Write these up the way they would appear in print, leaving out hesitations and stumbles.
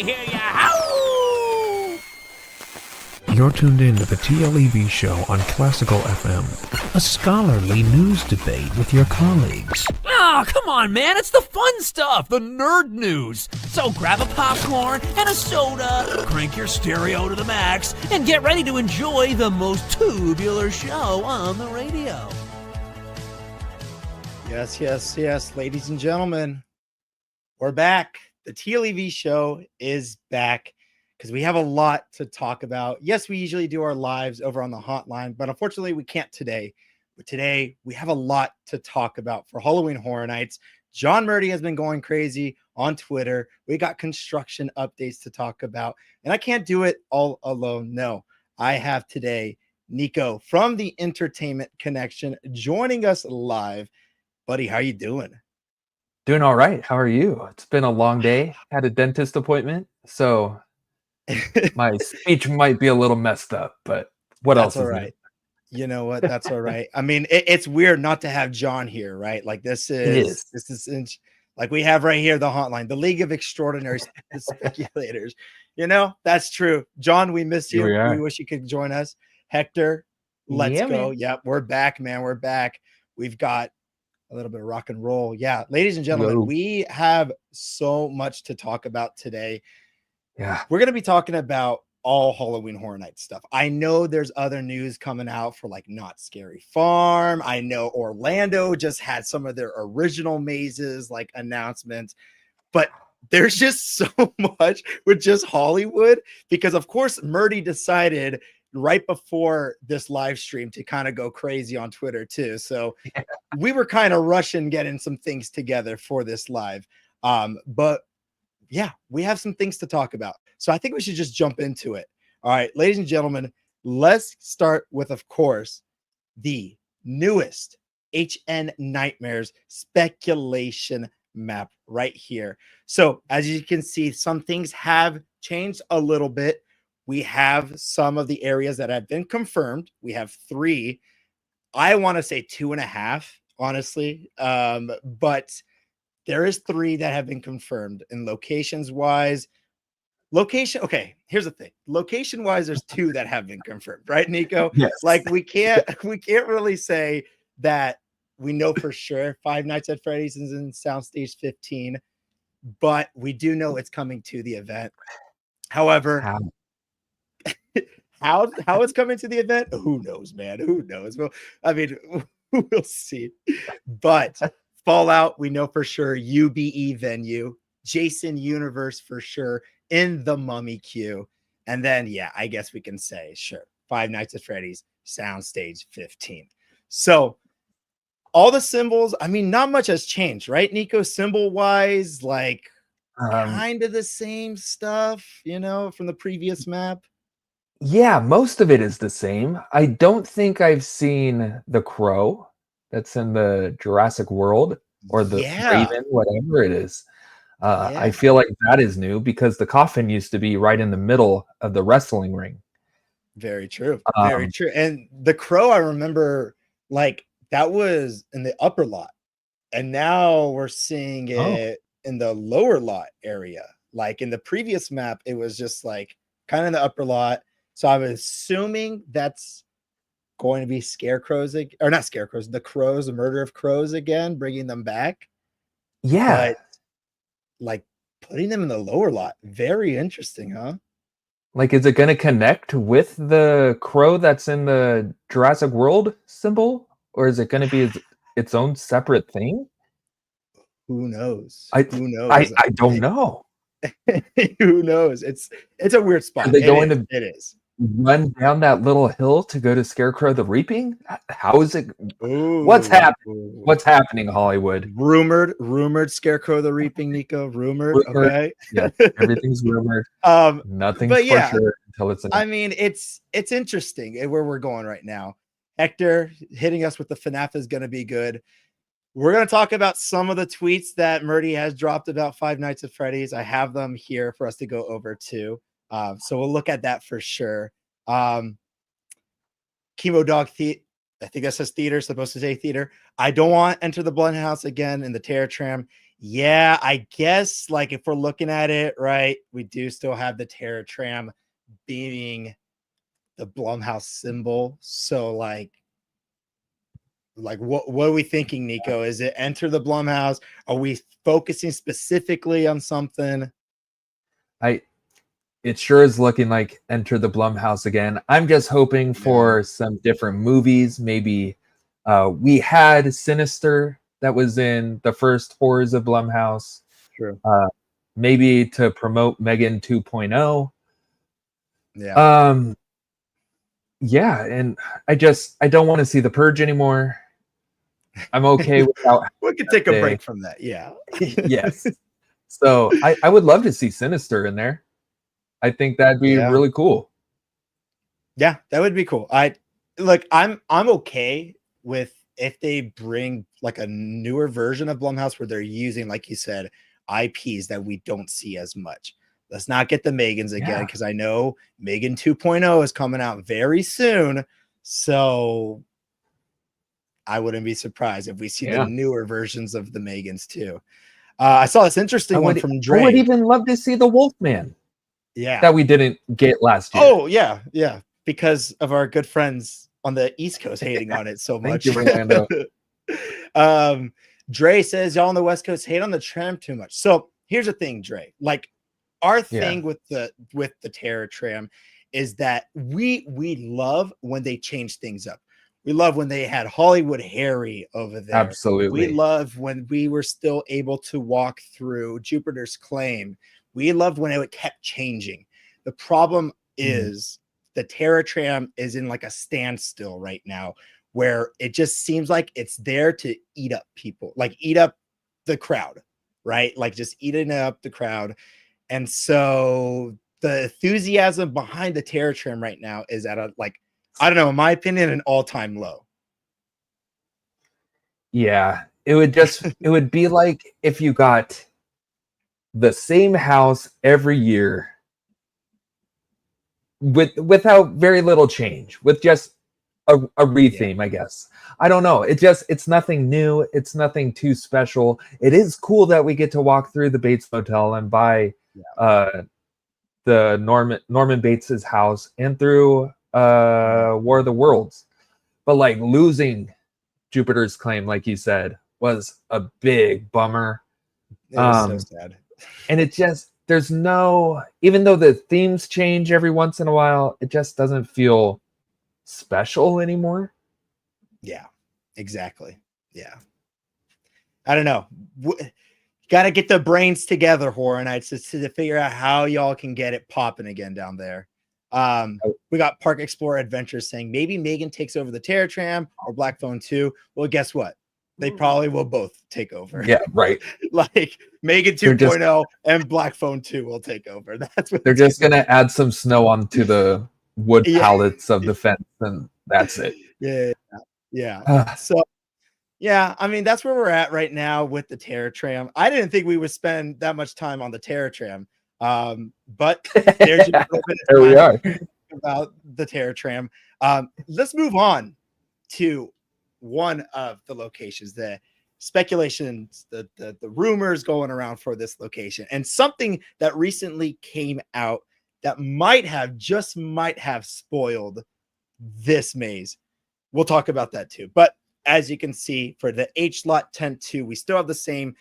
hear you howl! You're tuned in to the TLEV show on Classical FM, a scholarly news debate with your colleagues. Oh, come on, man. It's the fun stuff, the nerd news. So grab a popcorn and a soda, crank your stereo to the max, and get ready to enjoy the most tubular show on the radio. Yes, ladies and gentlemen, we're back. The TLEV show is back because we have a lot to talk about. Yes, we usually do our lives over on the hotline, but unfortunately we can't today. But today we have a lot to talk about for Halloween Horror Nights. John Murdy has been going crazy on Twitter. We got construction updates to talk about, and I can't do it all alone. No, I have today Nico from the Entertainment Connection joining us live. Buddy, how you doing? Doing all right. How are you? It's been a long day. Had a dentist appointment, so my speech might be a little messed up, but what else is all right? You know what? That's all right. I mean, it's weird not to have John here, right? Like this is like we have right here the hotline, the League of Extraordinary Speculators. You know, that's true. John, we miss you. We wish you could join us. Hector, let's go. Man. Yep, we're back, man. We're back. We've got a little bit of rock and roll. Yeah, ladies and gentlemen, we have so much to talk about today. Yeah, we're going to be talking about all Halloween Horror Nights stuff. I know there's other news coming out for like Not Scary Farm. I know Orlando just had some of their original mazes like announcements, but there's just so much with just Hollywood because of course Murdy decided right before this live stream to kind of go crazy on Twitter too. So we were kind of rushing getting some things together for this live. But yeah, we have some things to talk about. So I think we should just jump into it. All right, ladies and gentlemen, let's start with, of course, the newest HN Nightmares speculation map right here. So as you can see, some things have changed a little bit. We have some of the areas that have been confirmed. We have 3. I want to say 2.5, honestly. But there is 3 that have been confirmed. And locations wise, okay, here's the thing. Location wise, there's 2 that have been confirmed, right, Nico? Yes. Like we can't really say that we know for sure Five Nights at Freddy's is in Soundstage 15, but we do know it's coming to the event. However, how it's coming to the event, who knows, man? Who knows? Well, I mean, we'll see. But Fallout, we know for sure. UBE venue, Jason Universe for sure in the Mummy queue, and then yeah, I guess we can say sure Five Nights at Freddy's Soundstage 15. So all the symbols, I mean, not much has changed, right, Nico? Symbol wise, like kind of the same stuff, you know, from the previous map. Yeah, most of it is the same. I don't think I've seen the crow that's in the Jurassic World or the Raven, whatever it is. I feel like that is new because the coffin used to be right in the middle of the wrestling ring. Very true. Very true. And the crow, I remember like that was in the upper lot. And now we're seeing it in the lower lot area. Like in the previous map, it was just like kind of in the upper lot. So I'm assuming that's going to be scarecrows, or not scarecrows, the crows, the murder of crows again, bringing them back. Yeah. But like putting them in the lower lot. Very interesting, huh? Like, is it going to connect with the crow that's in the Jurassic World symbol? Or is it going to be its own separate thing? Who knows? Who knows? I don't know. Who knows? It's a weird spot. Are they going to it is run down that little hill to go to Scarecrow the Reaping? How is it? Ooh, what's happening? What's happening, Hollywood? Rumored Scarecrow the Reaping, Nico. Rumored. Okay. Yeah, everything's rumored. Nothing's for sure until it's. I mean, it's interesting where we're going right now. Hector hitting us with the FNAF is going to be good. We're going to talk about some of the tweets that Murdy has dropped about Five Nights at Freddy's. I have them here for us to go over too. So we'll look at that for sure. Chemo Dog I think that says theater, supposed to say theater. I don't want Enter the Bloodhouse again in the Terror Tram. Yeah, I guess like if we're looking at it, right, we do still have the Terror Tram being the Blumhouse symbol. So like what are we thinking, Nico? Is it Enter the Blumhouse? Are we focusing specifically on something? It sure is looking like Enter the Blumhouse again. I'm just hoping for some different movies. Maybe we had Sinister that was in the first Horrors of Blumhouse. True. Maybe to promote Megan 2.0. Yeah. Yeah, and I don't want to see The Purge anymore. I'm okay without. We could take a break from that. Yeah. Yes. So I would love to see Sinister in there. I think that'd be really cool. Yeah, that would be cool. I'm okay with if they bring like a newer version of Blumhouse where they're using, like you said, IPs that we don't see as much. Let's not get the Megans again, because I know Megan 2.0 is coming out very soon. So I wouldn't be surprised if we see the newer versions of the Megans too. I saw this interesting one from Dre. I would even love to see the Wolfman. Yeah. That we didn't get last year. Oh, yeah. Yeah. Because of our good friends on the East Coast hating on it so much. Thank you, Dre says y'all on the West Coast hate on the Tram too much. So here's the thing, Dre. Like our thing with the Terror Tram is that we love when they change things up. We love when they had Hollywood Harry over there. Absolutely. We love when we were still able to walk through Jupiter's Claim. We loved when it kept changing. The problem is the Terror Tram is in like a standstill right now, where it just seems like it's there to eat up people, like eat up the crowd, right? Like just eating up the crowd. And so the enthusiasm behind the Terror Tram right now is at a, like, I don't know, in my opinion, an all-time low. Yeah, it would be like if you got the same house every year without very little change, with just a retheme, I guess. I don't know. It's nothing new. It's nothing too special. It is cool that we get to walk through the Bates Motel and buy the Norman Bates's house and through War of the Worlds. But like losing Jupiter's Claim, like you said, was a big bummer. It was so sad. And it just, there's no, even though the themes change every once in a while, it just doesn't feel special anymore. Yeah, exactly. Yeah. I don't know. Got to get the brains together, Horror Nights, to figure out how y'all can get it popping again down there. We got Park Explorer Adventures saying maybe Megan takes over the Terror Tram or Black Phone 2. Well, guess what? They probably will both take over. Yeah, right. Like Megan 2.0 and Black Phone 2 will take over. That's what they're just gonna add some snow onto the wood pallets of the fence, and that's it. Yeah. So yeah, I mean that's where we're at right now with the Terror Tram. I didn't think we would spend that much time on the Terror Tram. But there's a little bit there we are about the Terror Tram. Let's move on to one of the locations, the speculations, the rumors going around for this location, and something that recently came out that might have spoiled this maze. We'll talk about that too. But as you can see, for the H Lot Tent 2, we still have the same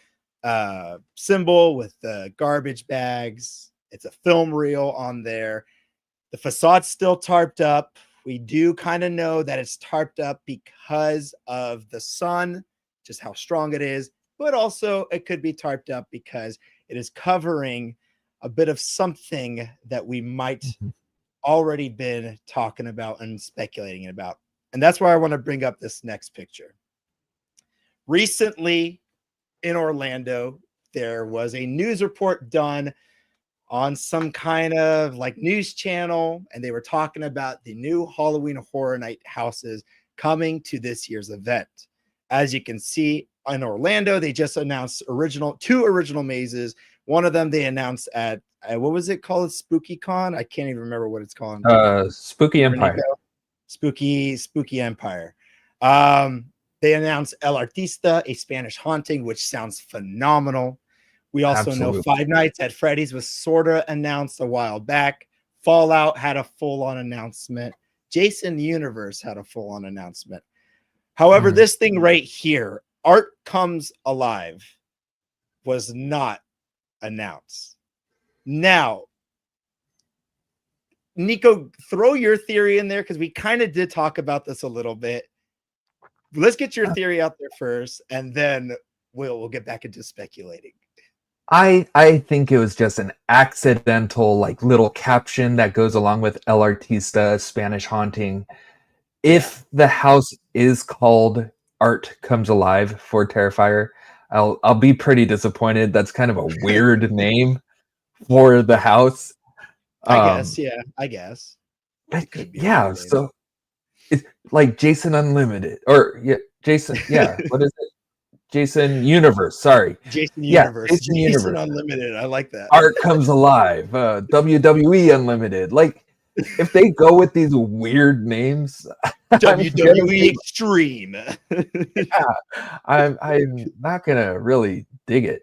symbol with the garbage bags. It's a film reel on there. The facade's still tarped up. We do kind of know that it's tarped up because of the sun, just how strong it is, but also it could be tarped up because it is covering a bit of something that we might already been talking about and speculating about. And that's why I want to bring up this next picture. Recently in Orlando, there was a news report done on some kind of like news channel, and they were talking about the new Halloween Horror Night houses coming to this year's event. As you can see in Orlando, they just announced two original mazes. One of them they announced at what was it called? Spooky Con? I can't even remember what it's called. Spooky Empire. Spooky Empire. They announced El Artista, a Spanish haunting, which sounds phenomenal. We also know Five Nights at Freddy's was sort of announced a while back. Fallout had a full-on announcement. Jason Universe had a full-on announcement. However, this thing right here, Art Comes Alive, was not announced. Now, Nico, throw your theory in there because we kind of did talk about this a little bit. Let's get your theory out there first, and then we'll get back into speculating. I think it was just an accidental like little caption that goes along with El Artista, Spanish haunting. If the house is called Art Comes Alive for Terrifier, I'll be pretty disappointed. That's kind of a weird name for the house. I guess, yeah. I guess. Yeah, so it's like Jason Unlimited or Jason. Yeah, what is it? Jason Universe. Sorry, Jason Universe. Yeah, Jason Universe. Unlimited. I like that. Art Comes Alive. WWE Unlimited. Like, if they go with these weird names, WWE Extreme. I'm not gonna really dig it.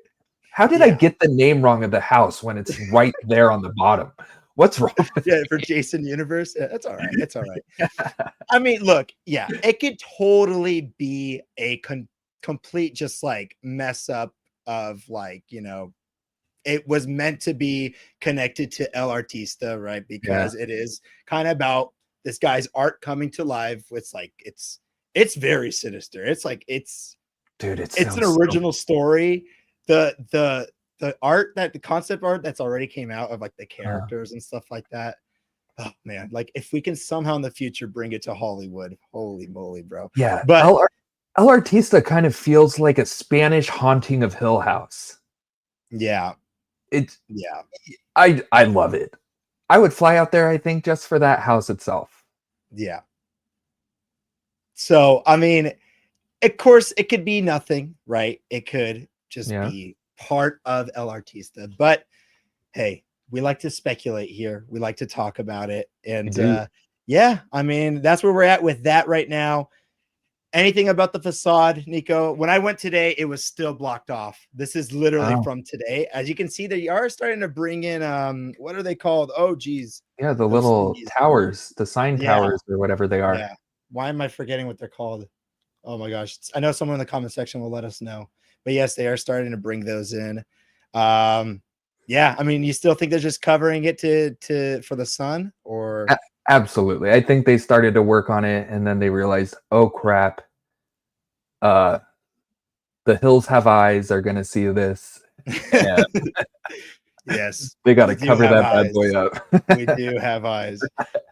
How did I get the name wrong of the house when it's right there on the bottom? What's wrong with for Jason Universe? Yeah, that's all right. It's all right. I mean, look, it could totally be a complete just like mess up of like, it was meant to be connected to El Artista, right? Because it is kind of about this guy's art coming to life. It's like it's very sinister. It's like it's an original story. The art the concept art that's already came out of like the characters and stuff like that. Oh man, like if we can somehow in the future bring it to Hollywood, holy moly, bro. Yeah, but El Artista kind of feels like a Spanish haunting of Hill House. Yeah. I love it. I would fly out there, I think, just for that house itself. Yeah. So, I mean, of course, it could be nothing, right? It could just be part of El Artista. But hey, we like to speculate here. We like to talk about it. And I mean, that's where we're at with that right now. Anything about the facade, Nico? When I went today, it was still blocked off. This is literally from today. As you can see, they are starting to bring in what are they called? Oh geez. Yeah, the little towers, the sign towers or whatever they are. Yeah. Why am I forgetting what they're called? Oh my gosh. I know someone in the comment section will let us know. But yes, they are starting to bring those in. I mean, you still think they're just covering it for the sun or Absolutely. I think they started to work on it and then they realized, oh crap. The hills have eyes, are gonna see this. And yes. They gotta cover that bad boy up. We do have eyes.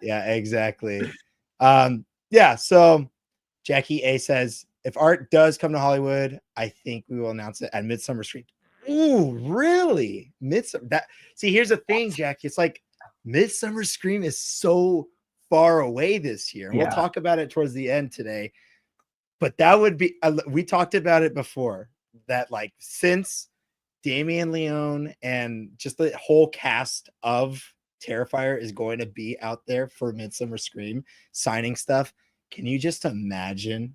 Yeah, exactly. So Jackie A says, if Art does come to Hollywood, I think we will announce it at Midsummer Scream. Ooh, really? Here's the thing, Jackie. It's like Midsummer Scream is so far away this year. We'll talk about it towards the end today. But that would be, we talked about it before, that like since Damien Leone and just the whole cast of Terrifier is going to be out there for Midsummer Scream signing stuff, can you just imagine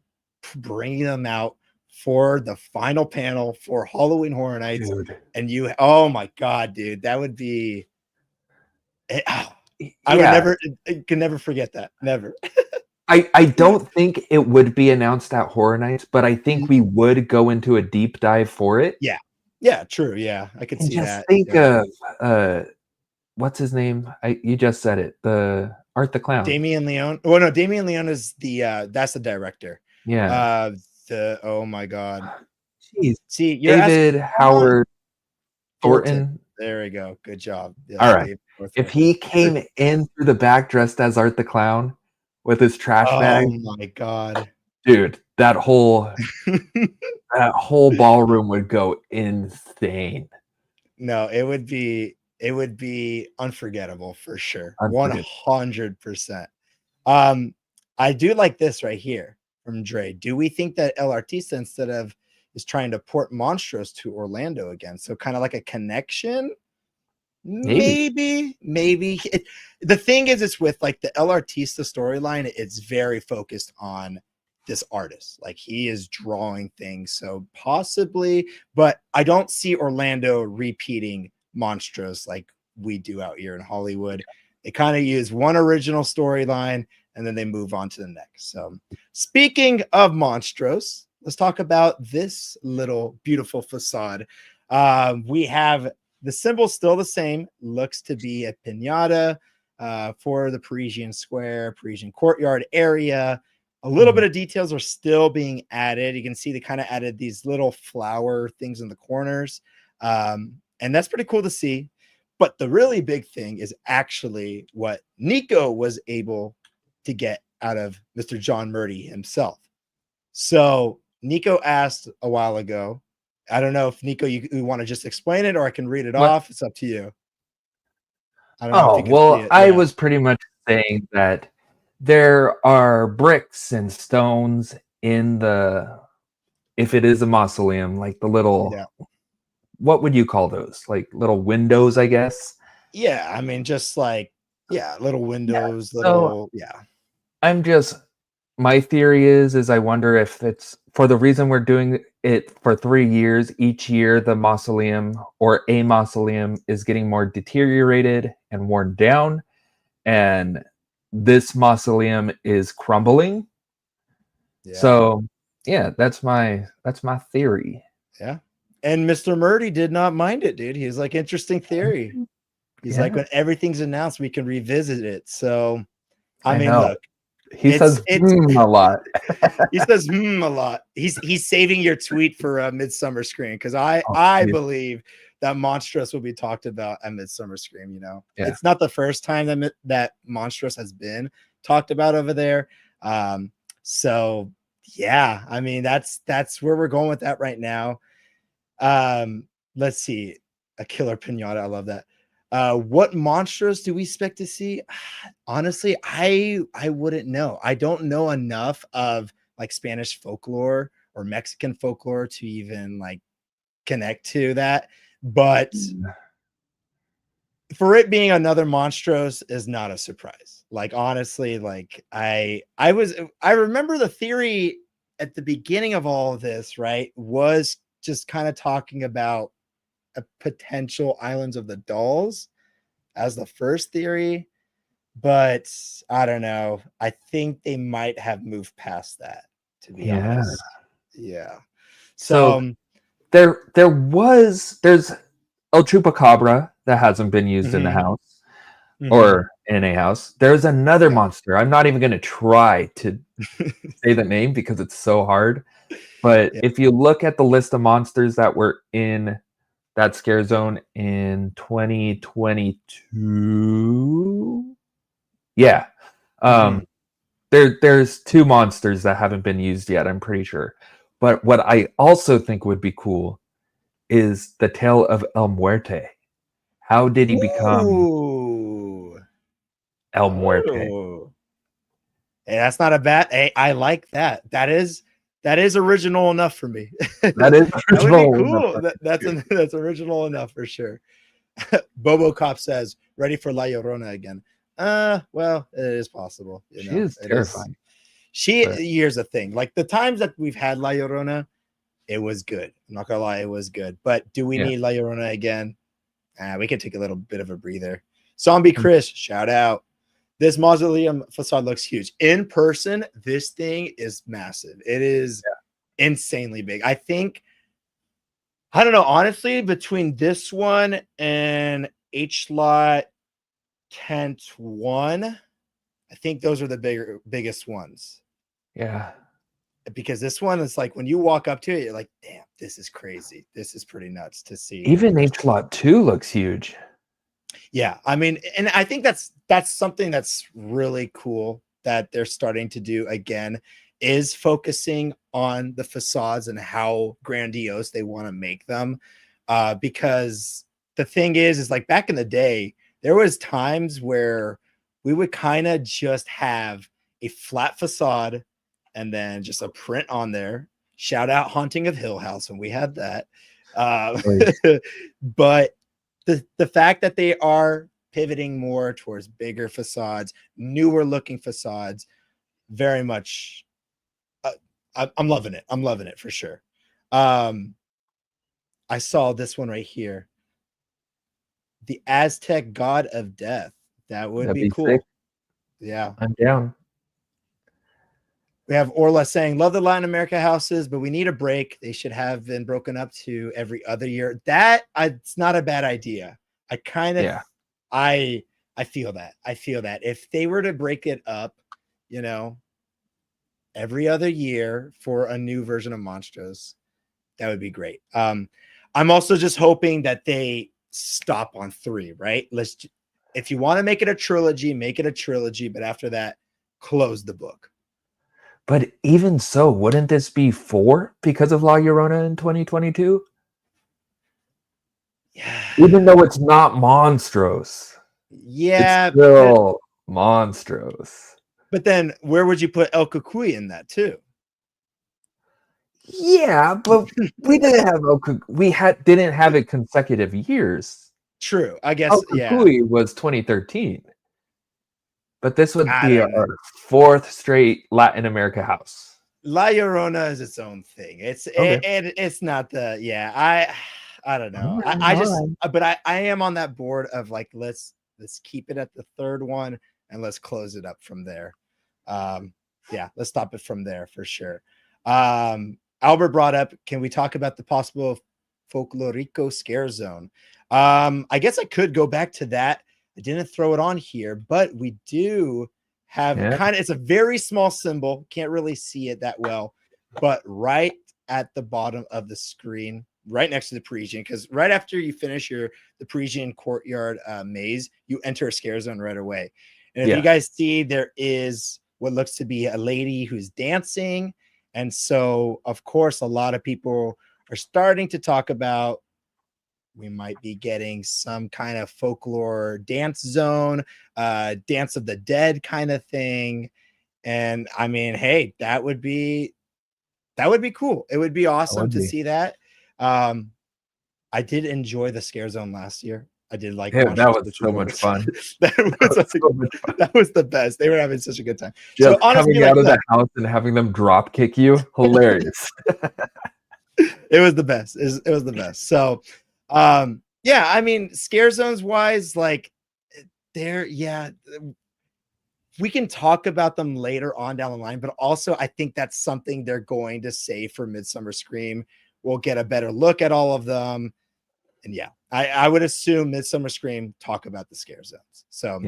bringing them out for the final panel for Halloween Horror Nights? Dude. And oh my God, dude, that would be, I can never forget that. Never. I don't think it would be announced at Horror Nights, but I think we would go into a deep dive for it. Yeah. Yeah, true. Yeah, I could see that. Think of what's his name? You just said it. The Art the Clown. Damien Leone. Oh no, Damien Leone is that's the director. Yeah. Oh my God. Jeez. See, David Howard Thornton. There we go. Good job. Yeah, all right. If he came in through the back dressed as Art the Clown with his trash bag. Oh my God. Dude, that whole ballroom would go insane. No, it would be unforgettable for sure. 100%. I do like this right here from Dre. Do we think that El Artista is trying to port Monstruos to Orlando again? So kind of like a connection? Maybe. The thing is, it's with like the El Artista storyline, it's very focused on this artist. Like, he is drawing things, so possibly, but I don't see Orlando repeating Monstruos like we do out here in Hollywood. They kind of use one original storyline and then they move on to the next. So speaking of Monstruos, let's talk about this little beautiful facade. We have the symbol still the same, looks to be a piñata for the Parisian Square, Parisian Courtyard area. A little bit of details are still being added. You can see they kind of added these little flower things in the corners. And that's pretty cool to see. But the really big thing is actually what Nico was able to get out of Mr. John Murdy himself. So Nico asked a while ago, I don't know if Nico, you want to just explain it or I can read it off. It's up to you. I don't know if you can see it. I was pretty much saying that there are bricks and stones in the, if it is a mausoleum, like the little, what would you call those? Like little windows, I guess. Yeah, I mean, just like, little windows, My theory is I wonder if it's for the reason we're doing it for 3 years. Each year, the mausoleum or a mausoleum is getting more deteriorated and worn down, and this mausoleum is crumbling. So, that's my theory. Yeah. And Mr. Murdy did not mind it, dude. He's like, interesting theory. He's like, when everything's announced, we can revisit it. So, I mean, look. He says a lot. He says a lot. He's saving your tweet for Midsummer Scream, because I believe that Monstruos will be talked about at Midsummer Scream. It's not the first time that Monstruos has been talked about over there. So yeah, I mean, that's where we're going with that right now. Let's see, a killer pinata. I love that. What Monstruos do we expect to see? Honestly, I wouldn't know. I don't know enough of like Spanish folklore or Mexican folklore to even like connect to that. But for it being another Monstruos is not a surprise. Like, honestly, like I remember the theory at the beginning of all of this, right, was just kind of talking about a potential Islands of the Dolls as the first theory, but I don't know. I think they might have moved past that, to be honest. Yeah. So there's El Chupacabra that hasn't been used in the house or in a house. There's another monster. I'm not even going to try to say the name because it's so hard. But if you look at the list of monsters that were in that scare zone in 2022, there's 2 monsters that haven't been used yet, I'm pretty sure. But what I also think would be cool is the tale of El Muerte. How did he become El Muerte? Hey, that's not a bad. Hey, I like that. That is original enough for me. That is original. That would be cool. That's original enough for sure. Bobo Cop says, "Ready for La Llorona again?" Well, it is possible. She is terrifying. Here's the thing: like the times that we've had La Llorona, it was good. I'm not gonna lie, it was good. But do we need La Llorona again? We can take a little bit of a breather. Zombie Chris, shout out. This mausoleum facade looks huge. In person, this thing is massive. It is insanely big. I think, I don't know, honestly, between this one and H-Lot Tent 1, I think those are the biggest ones. Yeah. Because this one is like, when you walk up to it, you're like, damn, this is crazy. This is pretty nuts to see. Even H-Lot 2 looks huge. Yeah, I mean, and I think that's something that's really cool that they're starting to do again, is focusing on the facades and how grandiose they want to make them. Because the thing is like back in the day, there was times where we would kind of just have a flat facade and then just a print on there. Shout out Haunting of Hill House when we had that. But the fact that they are pivoting more towards bigger facades, newer looking facades, very much I'm loving it. I'm loving it for sure. I saw this one right here. The Aztec God of Death. That would That'd be cool. sick. Yeah. I'm down. We have Orla saying, love the Latin America houses, but we need a break. They should have been broken up to every other year. It's not a bad idea. I kind of, I feel that. I feel that if they were to break it up, you know, every other year for a new version of Monstruos, that would be great. I'm also just hoping that they stop on 3, right? If you want to make it a trilogy, make it a trilogy, but after that, close the book. But even so, wouldn't this be 4 because of La Llorona in 2022? Yeah. Even though it's not Monstruos. Yeah. It's still Monstruos. But then where would you put El Cucuy in that too? Yeah, but we didn't have didn't have it consecutive years. True. I guess El Cucuy was 2013. But this would be our 4th straight Latin America house. La Llorona is its own thing. It's not the I don't know. I am on that board of like let's keep it at the 3rd one and let's close it up from there. Let's stop it from there for sure. Albert brought up, can we talk about the possible Folklorico scare zone? I guess I could go back to that. I didn't throw it on here, but we do have it's a very small symbol. Can't really see it that well, but right at the bottom of the screen, right next to the Parisian, because right after you finish the Parisian courtyard maze, you enter a scare zone right away. And if you guys see, there is what looks to be a lady who's dancing. And so, of course, a lot of people are starting to talk about we might be getting some kind of folklore dance zone, Dance of the Dead kind of thing. And I mean, hey, that would be cool. It would be awesome to see that. I did enjoy the scare zone last year. I did like that was so much fun. That was the best. They were having such a good time. Just so honestly, coming out of the house and having them drop kick you, hilarious. It was the best. It was the best. So I mean, scare zones wise, like we can talk about them later on down the line, but also I think that's something they're going to say for Midsummer Scream. We'll get a better look at all of them. And I would assume Midsummer Scream talk about the scare zones. So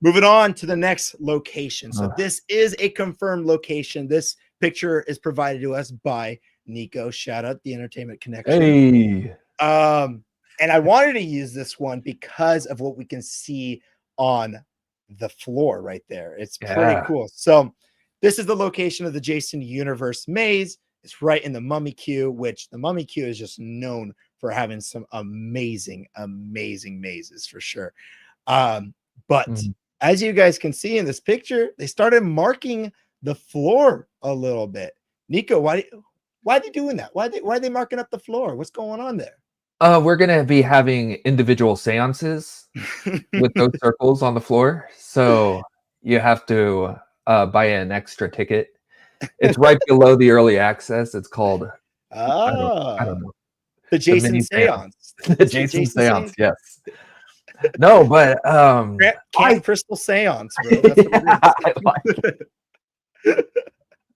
moving on to the next location. So this is a confirmed location. This picture is provided to us by Nico. Shout out the Entertainment Connection. Hey. And I wanted to use this one because of what we can see on the floor right there. It's pretty cool. So this is the location of the Jason Universe maze. It's right in the Mummy Queue, which the Mummy Queue is just known for having some amazing mazes for sure. But as you guys can see in this picture, they started marking the floor a little bit. Nico, why are they doing that? Why are they marking up the floor? What's going on there? We're gonna be having individual seances with those circles on the floor. So you have to buy an extra ticket. It's right below the early access. It's called I don't know. The Jason Seance. The Jason Seance, yes. No, but Camp Crystal Seance, bro. That's what I like it.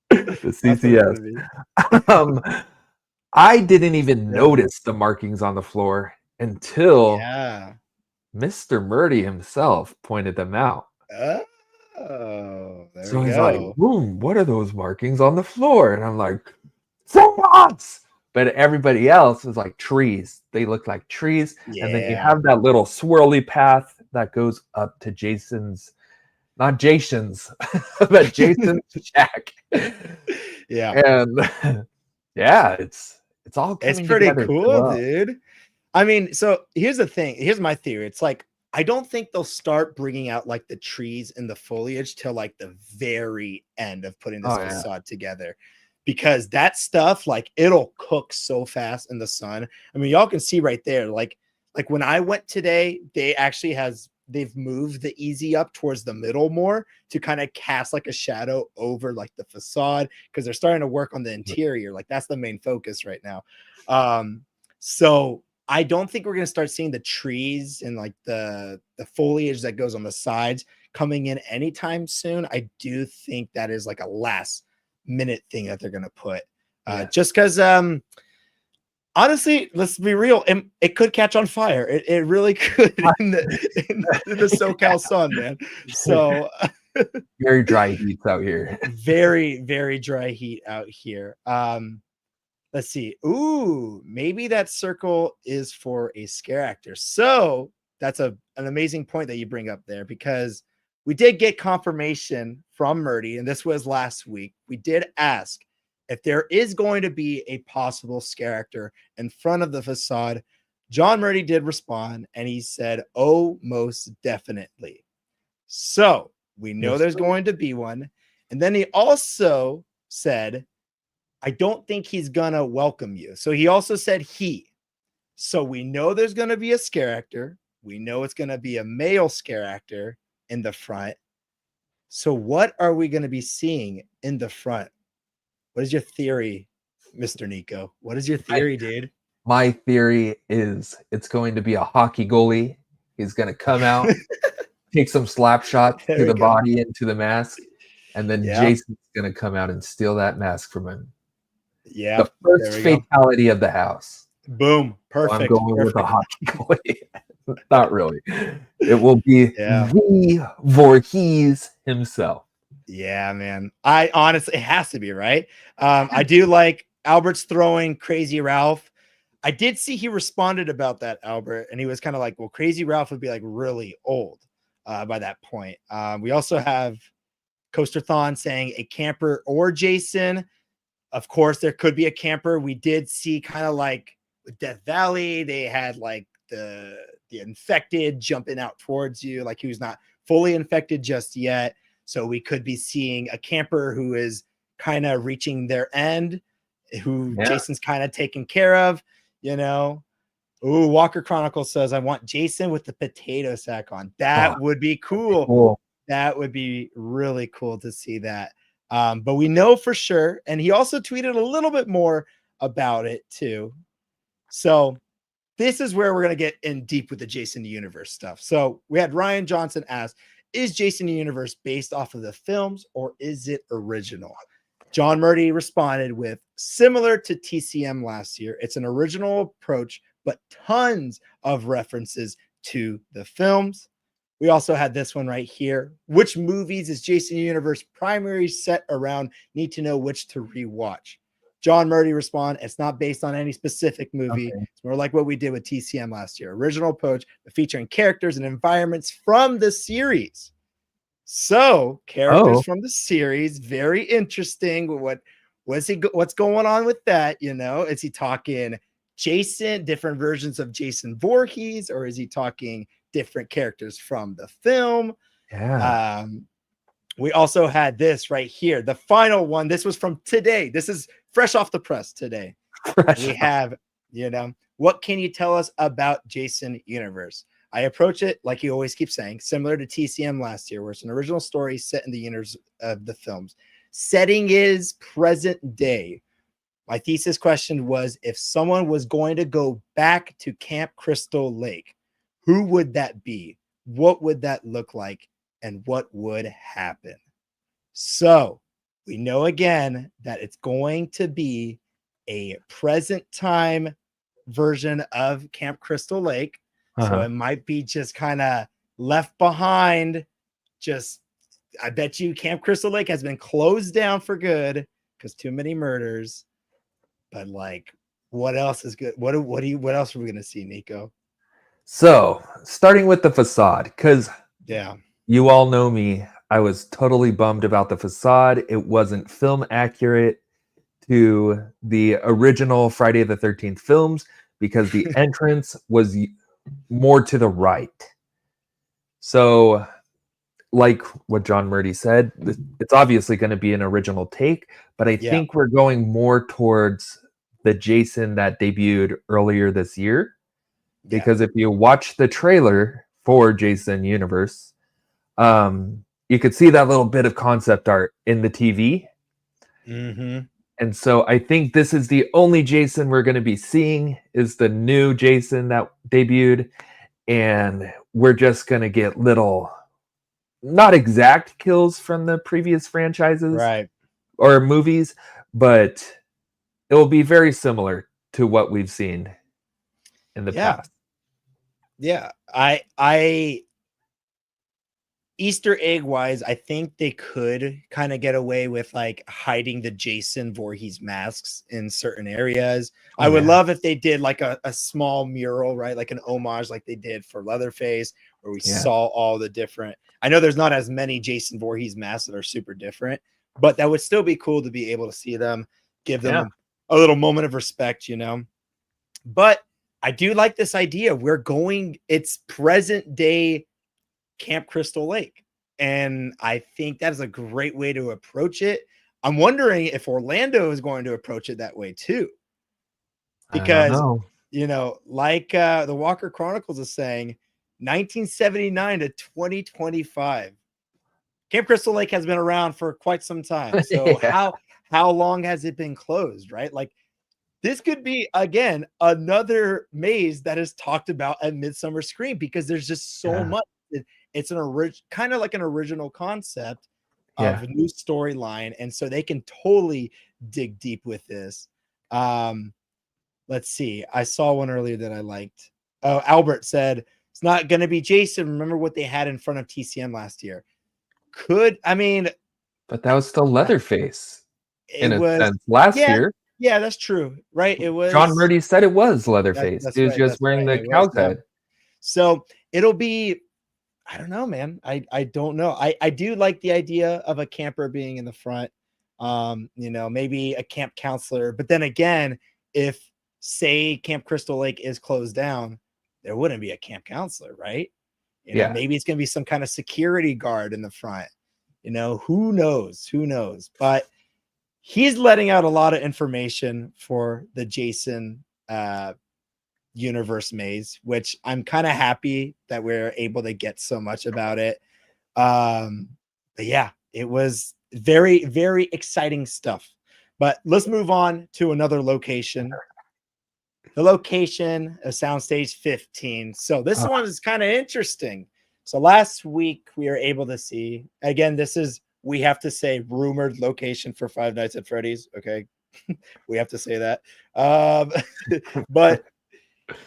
The CCS. I didn't even notice the markings on the floor until Mr. Murdy himself pointed them out. Oh, there so we he's go. like, boom, what are those markings on the floor? And I'm like, seance! But everybody else was like trees. They look like trees. And then you have that little swirly path that goes up to Jason's, not Jason's, but Jason's shack. And it's all coming it's pretty together cool, well. dude. I mean, so here's the thing. Here's my theory. It's like, I don't think they'll start bringing out like the trees and the foliage till like the very end of putting this facade together, because that stuff, like, it'll cook so fast in the sun. I mean, y'all can see right there, like when I went today, they actually has they've moved the easy up towards the middle more to kind of cast like a shadow over like the facade, because they're starting to work on the interior. Like that's the main focus right now. So I don't think we're going to start seeing the trees and like the foliage that goes on the sides coming in anytime soon. I do think that is like a last minute thing that they're going to put, just because honestly, let's be real, it could catch on fire. It really could in the SoCal sun, man. So very dry heat out here. Very, very dry heat out here. Let's see. Ooh, maybe that circle is for a scare actor. So that's an amazing point that you bring up there, because we did get confirmation from Murdy, and this was last week. We did ask if there is going to be a possible scare actor in front of the facade. John Murdy did respond, and he said, "Oh, most definitely." So we know there's going to be one. And then he also said, "I don't think he's gonna welcome you." So he also said he. So we know there's gonna be a scare actor. We know it's gonna be a male scare actor in the front. So what are we gonna be seeing in the front? What is your theory, Mr. Nico? What is your theory, dude? My theory is it's going to be a hockey goalie. He's going to come out, take some slap shots to the body and to the mask, and then Jason's going to come out and steal that mask from him. Yeah. The first fatality of the house. Boom. Perfect. So I'm going with a hockey goalie. Not really. It will be the Voorhees himself. Yeah, man. I honestly, it has to be, right? I do like Albert's throwing Crazy Ralph. I did see he responded about that, Albert, and he was kind of like, well, Crazy Ralph would be like really old by that point. We also have Coaster Thon saying a camper or Jason. Of course, there could be a camper. We did see kind of like with Death Valley, they had like the infected jumping out towards you, like he was not fully infected just yet. So we could be seeing a camper who is kind of reaching their end, who Jason's kind of taken care of, you know. Ooh, Walker Chronicle says, "I want Jason with the potato sack on." That would be cool. That would be really cool to see that. But we know for sure, and he also tweeted a little bit more about it too. So this is where we're going to get in deep with the Jason Universe stuff. So we had Ryan Johnson ask, is Jason Universe based off of the films or is it original? John Murdy responded with, similar to TCM last year, it's an original approach, but tons of references to the films. We also had this one right here. Which movies is Jason Universe primary set around? Need to know which to rewatch. John Murdy respond, it's not based on any specific movie. Okay. It's more like what we did with TCM last year. Original approach, but featuring characters and environments from the series. So characters from the series, very interesting. What's going on with that? You know, is he talking Jason, different versions of Jason Voorhees, or is he talking different characters from the film? Yeah. We also had this right here, the final one. This was from today. This is fresh off the press today. We have, you know, what can you tell us about Jason Universe? I approach it, like you always keep saying, similar to TCM last year, where it's an original story set in the universe of the films. Setting is present day. My thesis question was, if someone was going to go back to Camp Crystal Lake, who would that be? What would that look like? And what would happen? So we know again that it's going to be a present time version of Camp Crystal Lake. So it might be just kind of left behind. Just, I bet you Camp Crystal Lake has been closed down for good because too many murders. But like, what else is good? What else are we going to see, Nico? So starting with the facade, because you all know me, I was totally bummed about the facade. It wasn't film accurate to the original Friday the 13th films because the entrance was more to the right. So like what John Murdy said, it's obviously going to be an original take, but I think we're going more towards the Jason that debuted earlier this year. Because if you watch the trailer for Jason universe. You could see that little bit of concept art in the TV. Mm-hmm. And so I think this is the only Jason we're going to be seeing is the new Jason that debuted. And we're just going to get little, not exact kills from the previous franchises Right. or movies, but it will be very similar to what we've seen in the past. Yeah. I Easter egg wise, I think they could kind of get away with like hiding the Jason Voorhees masks in certain areas. I would love if they did like a small mural, right? Like an homage, like they did for Leatherface, where we saw all the different. I know there's not as many Jason Voorhees masks that are super different, but that would still be cool to be able to see them, give them a little moment of respect, you know? But I do like this idea. It's present day Camp Crystal Lake. And I think that is a great way to approach it. I'm wondering if Orlando is going to approach it that way too. Because, you know, like the Walker Chronicles is saying, 1979 to 2025. Camp Crystal Lake has been around for quite some time. So how long has it been closed, right? Like this could be, again, another maze that is talked about at Midsummer Scream because there's just so much. It's kind of like an original concept of a new storyline. And so they can totally dig deep with this. Let's see. I saw one earlier that I liked. Oh, Albert said, it's not going to be Jason. Remember what they had in front of TCM last year. But that was still Leatherface in a sense last year. Yeah, that's true. Right. It was John Murdy said it was Leatherface. He was just wearing the cow's head. So it'll be, I don't know, man. I don't know. I do like the idea of a camper being in the front. You know, maybe a camp counselor. But then again, if say Camp Crystal Lake is closed down, there wouldn't be a camp counselor, right? You know, maybe it's gonna be some kind of security guard in the front. You know, who knows? Who knows? But he's letting out a lot of information for the Jason universe maze, which I'm kind of happy that we're able to get so much about it. But yeah, it was very, very exciting stuff. But let's move on to another location. The location of Soundstage 15. So this one is kind of interesting. So last week we were able to see, again, this is, we have to say, rumored location for Five Nights at Freddy's. Okay. We have to say that. But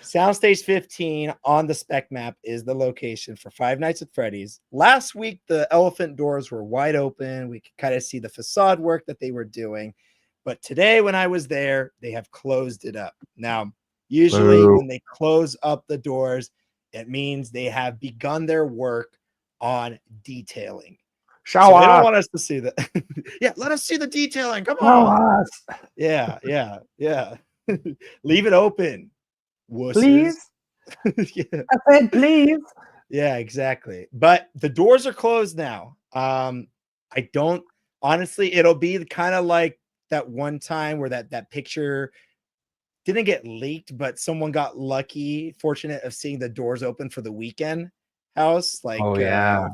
Soundstage 15 on the spec map is the location for Five Nights at Freddy's. Last week, the elephant doors were wide open. We could kind of see the facade work that they were doing. But today, when I was there, they have closed it up. Now, usually when they close up the doors, it means they have begun their work on detailing. So they don't want us to see that. Yeah, let us see the detailing. Come on. Yeah. Leave it open. Wusses. Please. I said please. Yeah, exactly. But the doors are closed now. I don't honestly, it'll be kind of like that one time where that picture didn't get leaked, but someone got lucky, fortunate of seeing the doors open for the Weekend house. Like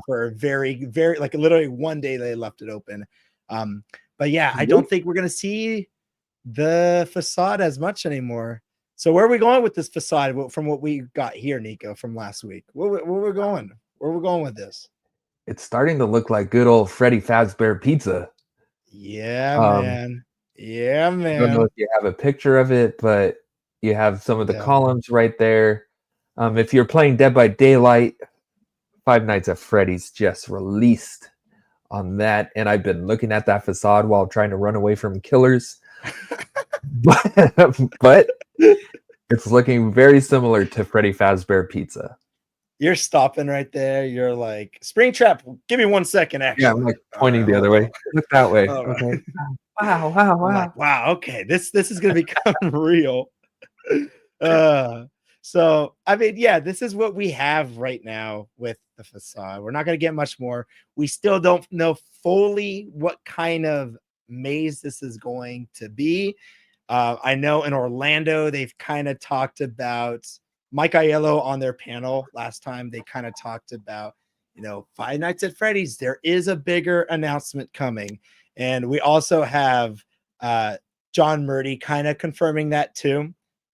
for a very, very like literally one day they left it open. But yeah, I don't think we're gonna see the facade as much anymore. So where are we going with this facade from what we got here, Nico, from last week? Where we're going? Where we're going with this? It's starting to look like good old Freddy Fazbear Pizza. Yeah, man. Yeah, man. I don't know if you have a picture of it, but you have some of the columns right there. If you're playing Dead by Daylight, Five Nights at Freddy's just released on that, and I've been looking at that facade while trying to run away from killers. but it's looking very similar to Freddy Fazbear Pizza. You're stopping right there. You're like, Springtrap, give me 1 second, actually. Yeah, I'm like pointing the other way. Look that way. Okay. Wow. Like, wow, okay. This is gonna become real. So I mean, yeah, this is what we have right now with the facade. We're not gonna get much more. We still don't know fully what kind of maze this is going to be. I know in Orlando they've kind of talked about Mike Aiello on their panel last time, they kind of talked about, Five Nights at Freddy's. There is a bigger announcement coming. And we also have John Murdy kind of confirming that too.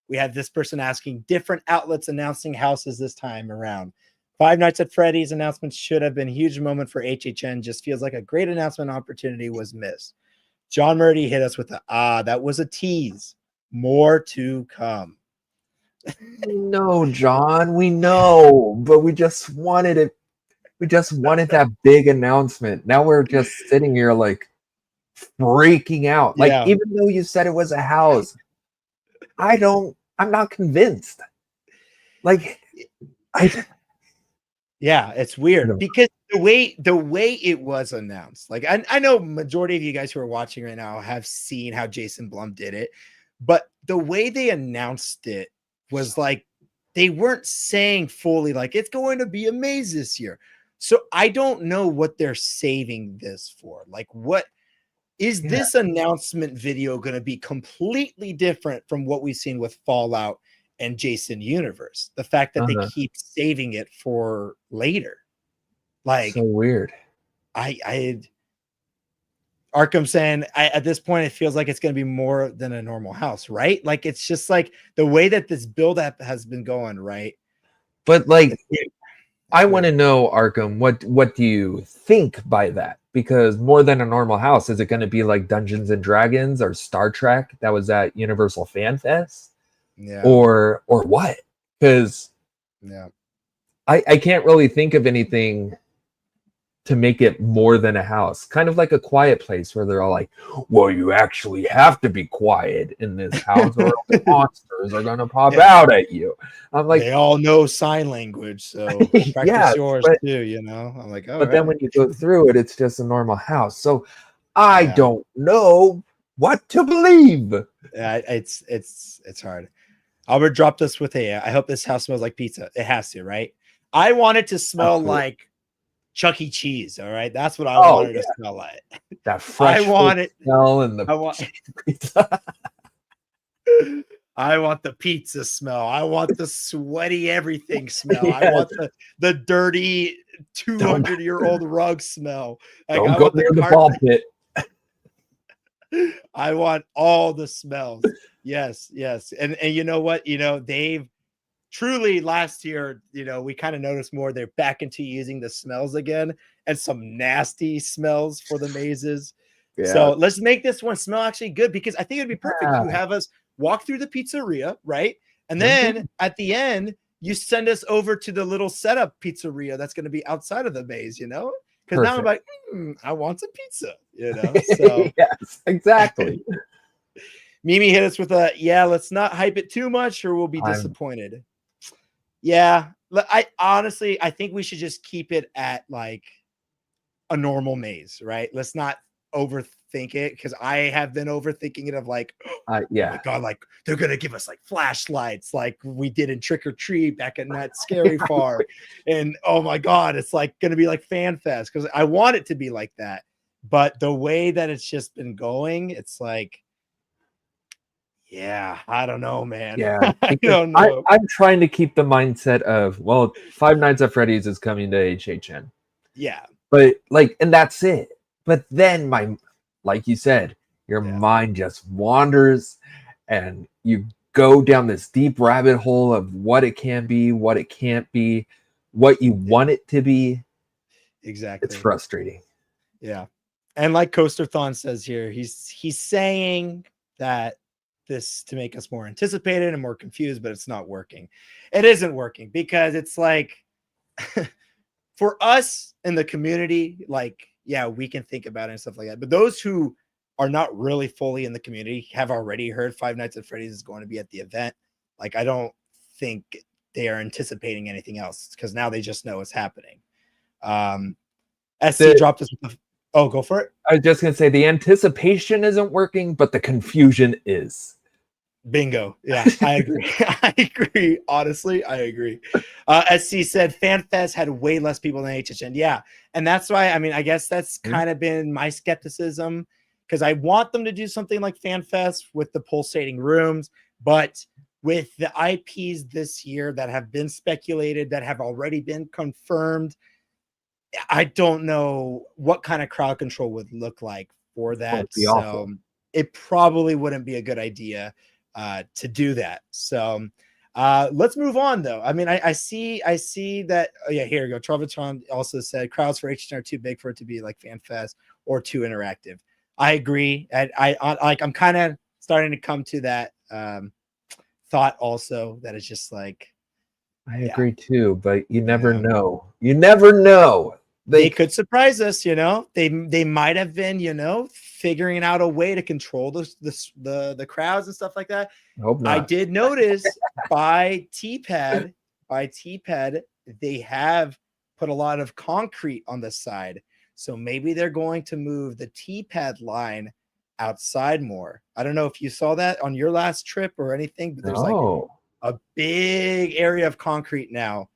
We have this person asking different outlets announcing houses this time around. Five Nights at Freddy's announcement should have been a huge moment for HHN. Just feels like a great announcement opportunity was missed. John Murdy hit us with that was a tease. More to come. No, John, we know, but we just wanted it. We just wanted that big announcement. Now we're just sitting here like freaking out. Like, even though you said it was a house, I'm not convinced. Like, yeah, it's weird because the way it was announced, like I know majority of you guys who are watching right now have seen how Jason Blum did it, but the way they announced it was like they weren't saying fully like it's going to be a maze this year. So I don't know what they're saving this for. Like, what is this announcement video going to be completely different from what we've seen with Fallout and Jason Universe? The fact that they keep saving it for later, like, so weird. Arkham saying at this point it feels like it's going to be more than a normal house, right? Like, it's just like the way that this build up has been going, right? But like, I want to know, Arkham, what do you think by that? Because more than a normal house, is it going to be like Dungeons and Dragons or Star Trek that was at Universal Fan Fest? Yeah. Or what? Because I can't really think of anything to make it more than a house. Kind of like A Quiet Place, where they're all like, well, you actually have to be quiet in this house or the monsters are gonna pop out at you. I'm like, they all know sign language, so practice yours too, I'm like, but then when you go through it, it's just a normal house. So I don't know what to believe. Yeah, it's hard. Albert dropped us with I hope this house smells like pizza. It has to, right? I want it to smell like Chuck E. Cheese. All right, that's what I wanted to smell like. That fresh smell and pizza. I want the pizza smell. I want the sweaty everything smell. Yes. I want the dirty 200-year-old rug smell. Like, don't go near the ball pit. I want all the smells. Yes. And you know what? They've truly last year, we kind of noticed more. They're back into using the smells again and some nasty smells for the mazes. Yeah. So let's make this one smell actually good, because I think it'd be perfect. You have us walk through the pizzeria, right? And then at the end, you send us over to the little setup pizzeria that's going to be outside of the maze, because now I'm like, I want some pizza, So yes, exactly. Mimi hit us with let's not hype it too much or we'll be disappointed. I think we should just keep it at like a normal maze, right? Let's not overthink it, because I have been overthinking it of like, oh my God, like they're gonna give us like flashlights like we did in Trick or Treat back in that scary farm, and oh my God, it's like gonna be like Fan Fest, because I want it to be like that, but the way that it's just been going, it's like, I don't know, man. Yeah, I don't know. I'm trying to keep the mindset of, well, Five Nights at Freddy's is coming to HHN. Yeah, but like, and that's it. But then like you said, your mind just wanders and you go down this deep rabbit hole of what it can be, what it can't be, what you want it to be. Exactly. It's frustrating. Yeah. And like Coasterthon says here, he's saying that this to make us more anticipated and more confused, but it's not working. It isn't working, because it's like for us in the community, like, we can think about it and stuff like that. But those who are not really fully in the community have already heard Five Nights at Freddy's is going to be at the event. Like, I don't think they are anticipating anything else, because now they just know it's happening. SC dropped us with go for it. I was just going to say the anticipation isn't working, but the confusion is. Bingo. Yeah, I agree. I agree. Honestly, I agree. SC said FanFest had way less people than HHN. Yeah. And that's why, I guess that's kind of been my skepticism, because I want them to do something like FanFest with the pulsating rooms, but with the IPs this year that have been speculated, that have already been confirmed, I don't know what kind of crowd control would look like for that. Be awful. So it probably wouldn't be a good idea to do that. So let's move on though. I mean, I see that. Oh yeah, here we go. Travatron also said crowds for H are too big for it to be like Fan Fest or too interactive. I agree. I'm kind of starting to come to that thought also, that it's just like, I agree too, but you never know. You never know. They could surprise us, They might have been, figuring out a way to control the crowds and stuff like that. Hope not. I did notice by T-Pad, they have put a lot of concrete on the side. So maybe they're going to move the T-Pad line outside more. I don't know if you saw that on your last trip or anything, but there's like a big area of concrete now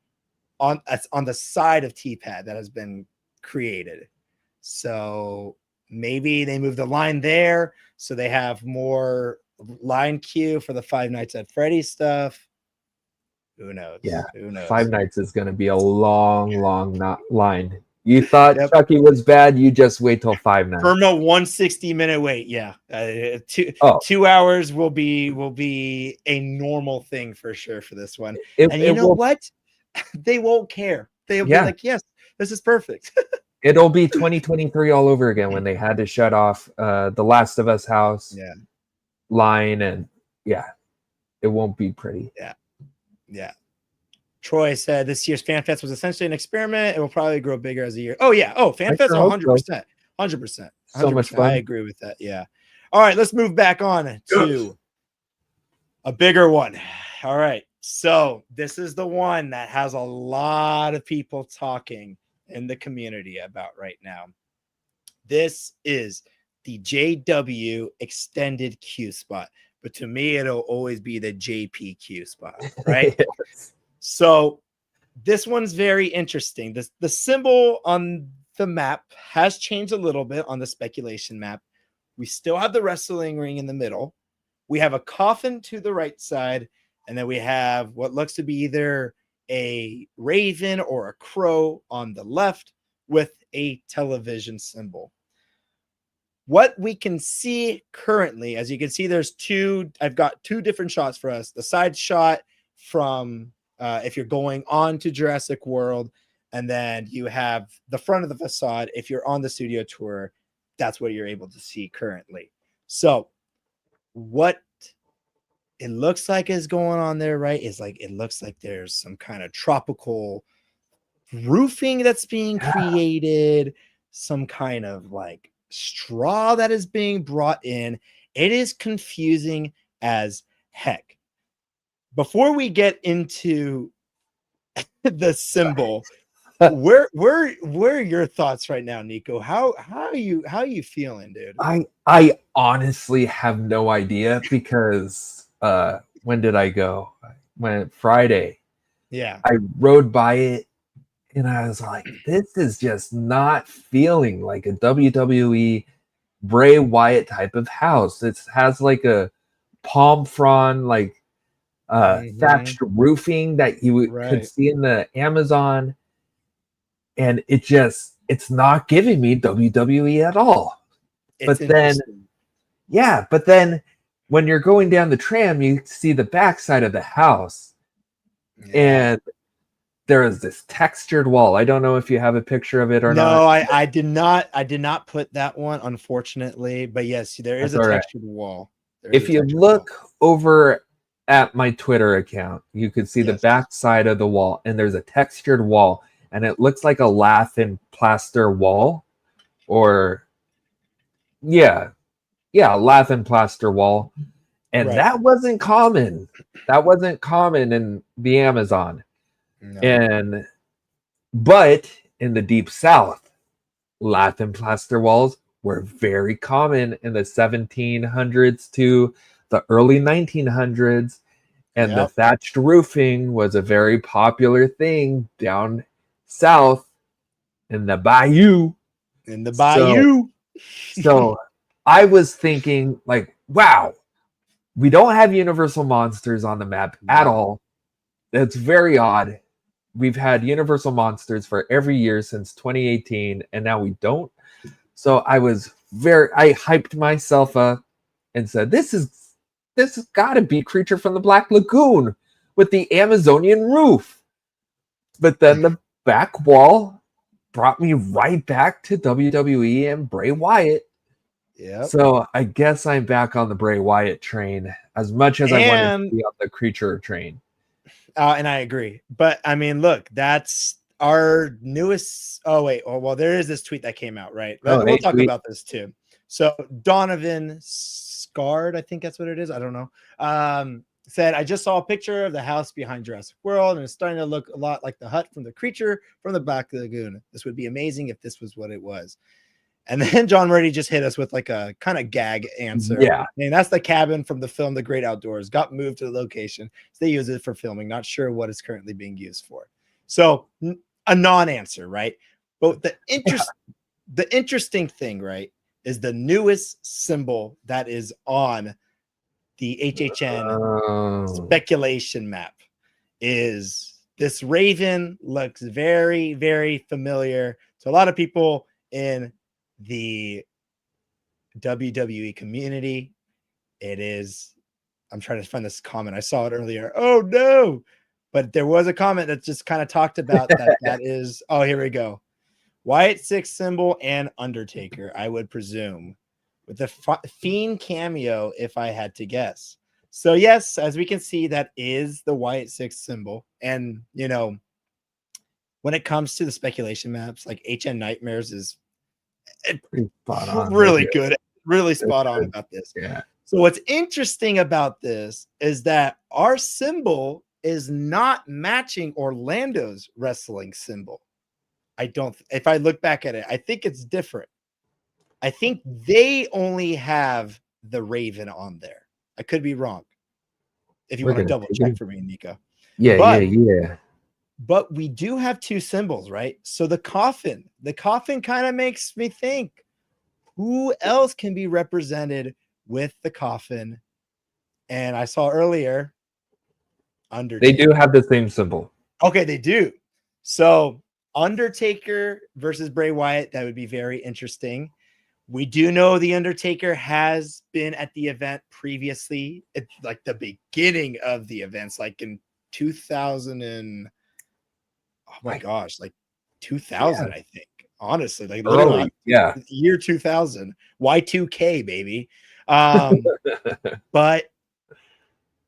on the side of T-Pad that has been created. So maybe they move the line there so they have more line queue for the Five Nights at Freddy's stuff. Who knows? Yeah, who knows? Five Nights is going to be a long line. You thought Chucky was bad, you just wait till 5 Nights. From a 160-minute wait, yeah. 2 hours will be a normal thing for sure for this one. And you know what? They won't care. They'll be like, yes, this is perfect. It'll be 2023 all over again when they had to shut off the Last of Us house line, and it won't be pretty. Yeah. Troy said this year's Fan Fest was essentially an experiment. It will probably grow bigger as a year. Oh, yeah. Oh, Fan Fest 100%. 100%. So much fun. I agree with that. Yeah. All right, let's move back on to a bigger one. All right. So this is the one that has a lot of people talking in the community about right now. This is the JW extended Q spot. But to me, it'll always be the JPQ spot, right? Yes. So this one's very interesting. The symbol on the map has changed a little bit on the speculation map. We still have the wrestling ring in the middle. We have a coffin to the right side. And then we have what looks to be either a raven or a crow on the left with a television symbol. What we can see currently, as you can see, I've got two different shots for us. The side shot from if you're going on to Jurassic World, and then you have the front of the facade. If you're on the studio tour, that's what you're able to see currently. So what it looks like is going on there, right, is like it looks like there's some kind of tropical roofing that's being created, some kind of like straw that is being brought in. It is confusing as heck. Before we get into the symbol, where are your thoughts right now, Nico? How are you feeling, dude? I honestly have no idea, because when did I go? Friday. Yeah. I rode by it and I was like, this is just not feeling like a WWE Bray Wyatt type of house. It has like a palm frond, like thatched roofing that you could see in the Amazon. And it's not giving me WWE at all. But then when you're going down the tram, you see the backside of the house, and there is this textured wall. I don't know if you have a picture of it or not. No, I did not. I did not put that one, unfortunately. But yes, there is a textured wall. If you look over at my Twitter account, you could see the backside of the wall, and there's a textured wall, and it looks like a lath and plaster wall, or lath and plaster wall. And that wasn't common. That wasn't common in the Amazon. No. But in the Deep South, lath and plaster walls were very common in the 1700s to the early 1900s. And the thatched roofing was a very popular thing down south in the bayou. So I was thinking, like, wow, We don't have Universal Monsters on the map at all. It's very odd. We've had Universal Monsters for every year since 2018, and now we don't. So I hyped myself up and said, this has got to be Creature from the Black Lagoon with the Amazonian roof. But then the back wall brought me right back to WWE and Bray Wyatt. Yeah. So I guess I'm back on the Bray Wyatt train as much as I wanted to be on the Creature train. And I agree. But I mean, look, that's our newest. Oh, wait. Oh, well, there is this tweet that came out, right? We'll talk about this too. So Donovan Scarred, I think that's what it is. I don't know. Said, I just saw a picture of the house behind Jurassic World, and it's starting to look a lot like the hut from the Creature from the Black Lagoon. This would be amazing if this was what it was. And then John Murdy just hit us with like a kind of gag answer. Yeah. And that's the cabin from the film The Great Outdoors. Got moved to the location. So they use it for filming. Not sure what it's currently being used for. So a non-answer, right? But the interesting thing, right, is the newest symbol that is on the HHN speculation map is this raven. Looks very, very familiar to a lot of people in the WWE community. It is, I'm trying to find this comment. I saw it earlier. Oh no. But there was a comment that just kind of talked about that is, oh, here we go. Wyatt 6 symbol and Undertaker, I would presume, with the Fiend cameo, if I had to guess. So yes, as we can see, that is the Wyatt 6 symbol. And, you know, when it comes to the speculation maps, like HN Nightmares is really good, really spot on about this. Yeah. So what's interesting about this is that our symbol is not matching Orlando's wrestling symbol. If I look back at it, I think it's different. I think they only have the Raven on there. I could be wrong. If you want to double check for me, Nico. Yeah. But we do have two symbols, right? So the coffin kind of makes me think, who else can be represented with the coffin? And I saw earlier, Undertaker. They do have the same symbol. Okay, they do. So Undertaker versus Bray Wyatt, that would be very interesting. We do know the Undertaker has been at the event previously, at like the beginning of the events, like in 2000 and oh my gosh, like 2000, I think. Honestly, like literally, year 2000, Y2K, baby. But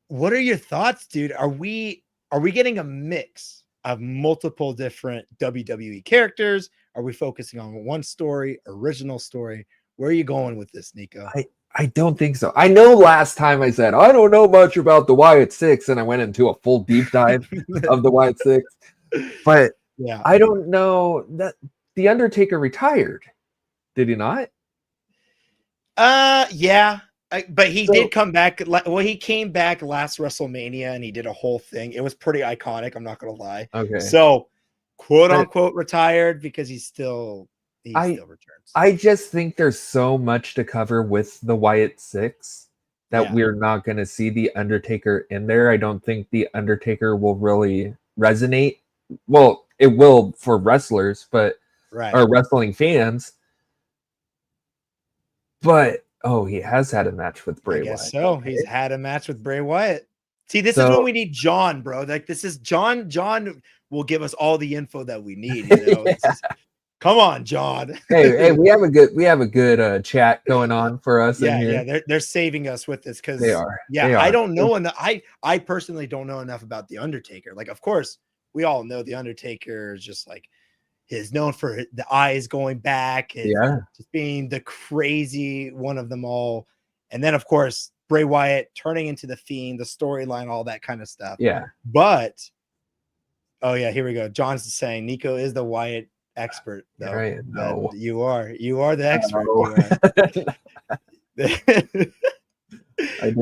what are your thoughts, dude? Are we getting a mix of multiple different WWE characters? Are we focusing on one story, original story? Where are you going with this, Nico? I don't think so. I know last time I said, I don't know much about the Wyatt 6, and I went into a full deep dive of the Wyatt 6. But yeah, I don't know that the Undertaker retired. Did he not? Yeah. But he did come back. Well, he came back last WrestleMania and he did a whole thing. It was pretty iconic. I'm not going to lie. Okay. So, quote unquote, retired because he still returns. I just think there's so much to cover with the Wyatt 6 that we're not going to see the Undertaker in there. I don't think the Undertaker will really resonate. Well, it will for wrestlers, but or wrestling fans. But he has had a match with Bray Wyatt. So he's had a match with Bray Wyatt. See, this is when we need John, bro. Like this is John. John will give us all the info that we need. You know, come on, John. hey, we have a good chat going on for us. in here. Yeah, they're saving us with this because they are. I don't know enough. I personally don't know enough about the Undertaker. Like, of course, we all know the Undertaker is just like is known for the eyes going back, just being the crazy one of them all. And then, of course, Bray Wyatt turning into the Fiend, the storyline, all that kind of stuff. Yeah. But, here we go. John's saying Nico is the Wyatt expert, though. Right. No. You are the expert.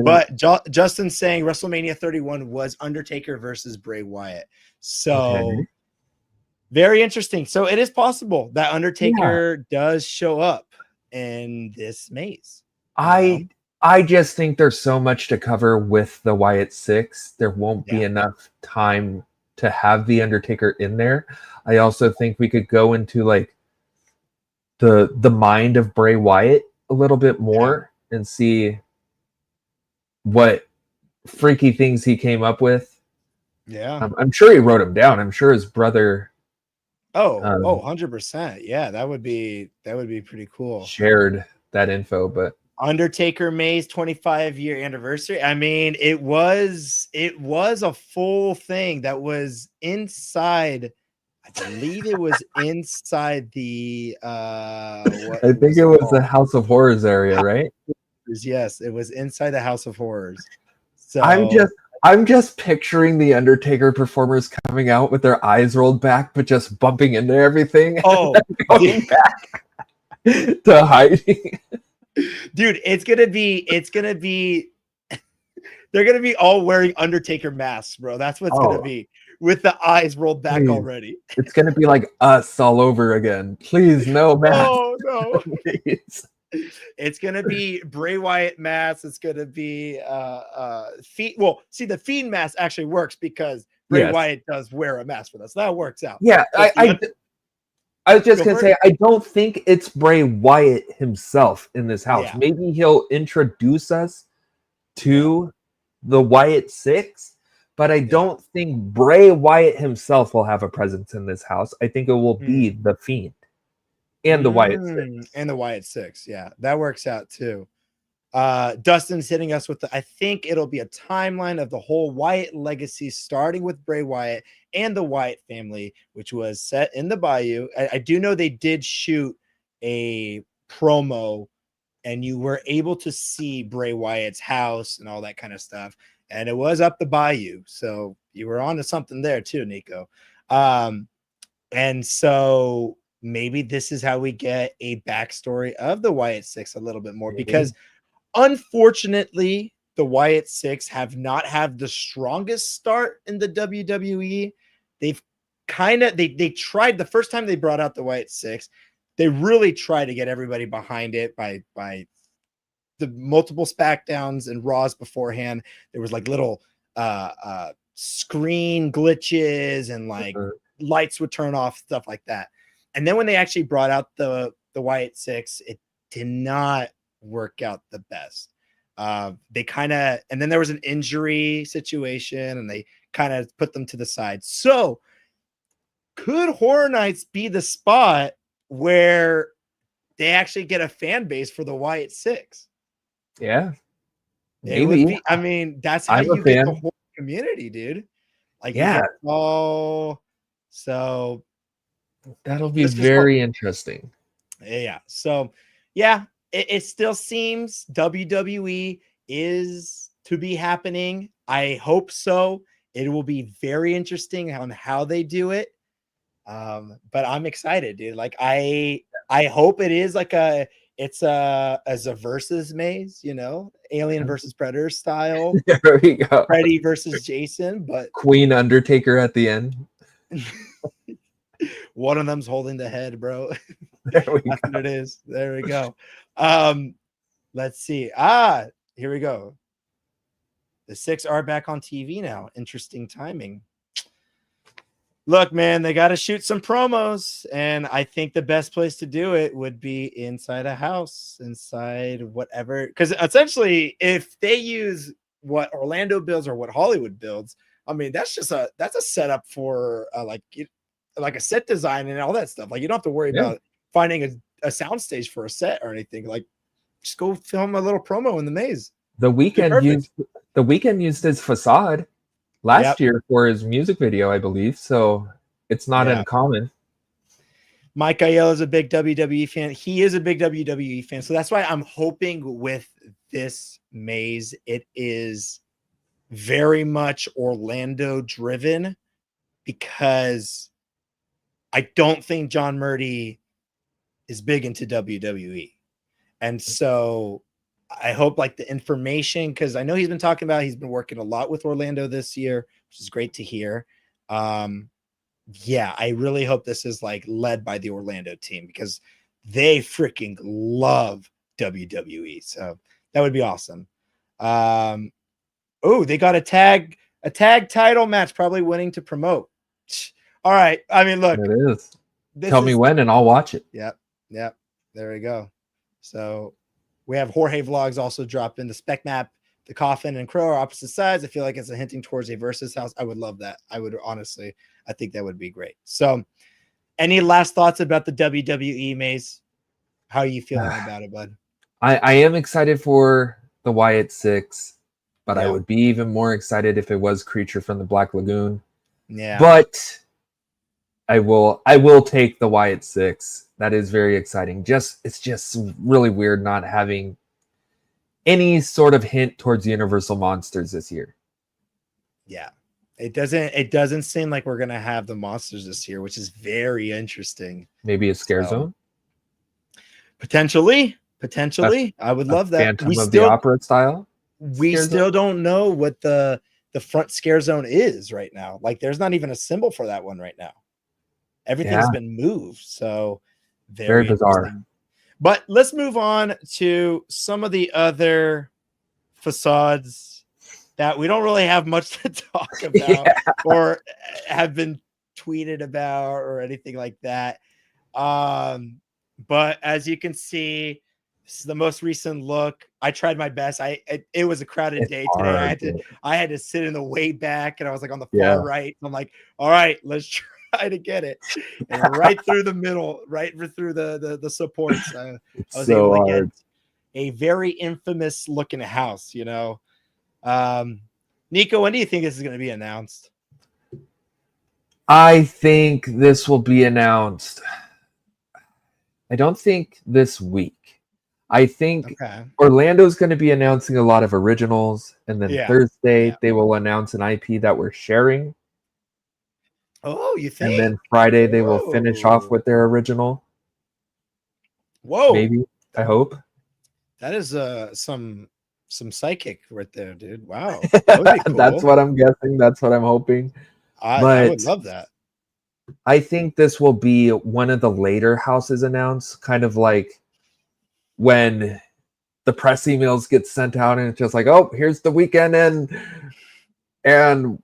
But Justin's saying WrestleMania 31 was Undertaker versus Bray Wyatt. So very interesting. So it is possible that Undertaker does show up in this maze. I I just think there's so much to cover with the Wyatt Six. There won't be enough time to have the Undertaker in there. I also think we could go into like the mind of Bray Wyatt a little bit more and see what freaky things he came up with. Yeah. I'm sure he wrote them down. I'm sure his brother 100%. Yeah, that would be pretty cool. shared that info, but Undertaker May's 25-year anniversary. I mean, it was a full thing that was inside. I believe it was inside the I think it was the House of Horrors area, right? Yes, it was inside the House of Horrors. So I'm just picturing the Undertaker performers coming out with their eyes rolled back, but just bumping into everything. Oh, going back to hiding. Dude, it's gonna be they're gonna be all wearing Undertaker masks, bro. That's what's gonna be with the eyes rolled back already. It's gonna be like Us all over again. Please, no mask. Oh no. It's gonna be Bray Wyatt mask. It's gonna be feet. Well, see, the Fiend mask actually works because Bray Wyatt does wear a mask for us. So that works out. Yeah, I was just gonna say, I don't think it's Bray Wyatt himself in this house. Yeah. Maybe he'll introduce us to the Wyatt Six, but I don't think Bray Wyatt himself will have a presence in this house. I think it will be the Fiend and the Wyatt Six. And the Wyatt Six. Yeah, that works out too. Dustin's hitting us with I think it'll be a timeline of the whole Wyatt legacy, starting with Bray Wyatt and the Wyatt family, which was set in the Bayou. I do know they did shoot a promo and you were able to see Bray Wyatt's house and all that kind of stuff. And it was up the Bayou. So you were onto something there too, Nico. And so maybe this is how we get a backstory of the Wyatt Six a little bit more, because unfortunately, the Wyatt Six have not had the strongest start in the WWE. They've they tried the first time they brought out the Wyatt Six. They really tried to get everybody behind it by the multiple SmackDowns and Raws beforehand. There was like little screen glitches and like lights would turn off, stuff like that. And then when they actually brought out the Wyatt Six, it did not work out the best. They kind of, and then there was an injury situation and they kind of put them to the side. So could Horror Nights be the spot where they actually get a fan base for the Wyatt Six? Yeah, maybe. I mean, that's how you get the whole community, dude. Like, so that'll be very interesting. Yeah. So, yeah, it still seems WWE is to be happening. I hope so. It will be very interesting on how they do it. But I'm excited, dude. Like, I hope it is like it's as a versus maze, you know, Alien versus Predator style. There we go. Freddy versus Jason, but Queen Undertaker at the end. One of them's holding the head, bro. There we That's go. what it is. There we go. Let's see. Here we go. The Six are back on TV now. Interesting timing. Look, man, they got to shoot some promos, and I think the best place to do it would be inside a house, inside whatever. Because essentially, if they use what Orlando builds or what Hollywood builds, I mean, that's a setup for like a set design and all that stuff. Like, you don't have to worry about finding a soundstage for a set or anything. Like, just go film a little promo in the maze. The Weeknd used his facade last year for his music video, I believe. So it's not uncommon. Mike Aiello is a big WWE fan. He is a big WWE fan. So that's why I'm hoping with this maze, it is very much Orlando driven, because I don't think John Murdy is big into WWE. And so I hope like the information, because I know he's been working a lot with Orlando this year, which is great to hear. I really hope this is like led by the Orlando team, because they freaking love WWE. So That would be awesome. Oh, they got a tag title match, probably winning to promote. All right. I mean, look. It is. Tell me when and I'll watch it. Yep. There we go. So we have Jorge Vlogs also dropped in the spec map. The Coffin and Crow are opposite sides. I feel like it's a hinting towards a versus house. I would love that. I would honestly, I think that would be great. So any last thoughts about the WWE, Maze? How are you feeling about it, bud? I am excited for the Wyatt 6, but I would be even more excited if it was Creature from the Black Lagoon. Yeah. But I will take the Wyatt 6. That is very exciting. It's just really weird not having any sort of hint towards Universal Monsters this year. Yeah. It doesn't seem like we're gonna have the monsters this year, which is very interesting. Maybe a scare zone? Potentially. I would love that. Phantom of the Opera style. We still don't know what the front scare zone is right now. Like there's not even a symbol for that one right now. Everything's been moved. So very bizarre. But let's move on to some of the other facades that we don't really have much to talk about or have been tweeted about or anything like that. But as you can see, this is the most recent look. I tried my best. It was a crowded day today. I had to sit in the way back, and I was like on the far right. I'm like, all right, let's try to get it, and right through the middle, right through the supports. I was able to get a very infamous looking house. You know, Nico, when do you think this is going to be announced? I think this will be announced. I don't think this week. I think Orlando's going to be announcing a lot of originals, and then Thursday they will announce an IP that we're sharing. Oh, you think? And then Friday they will finish off with their original. Whoa! Maybe. I hope. That is some psychic right there, dude. Wow. That would be cool. That's what I'm guessing. That's what I'm hoping. I would love that. I think this will be one of the later houses announced, kind of like when the press emails get sent out and it's just like, oh, here's the weekend and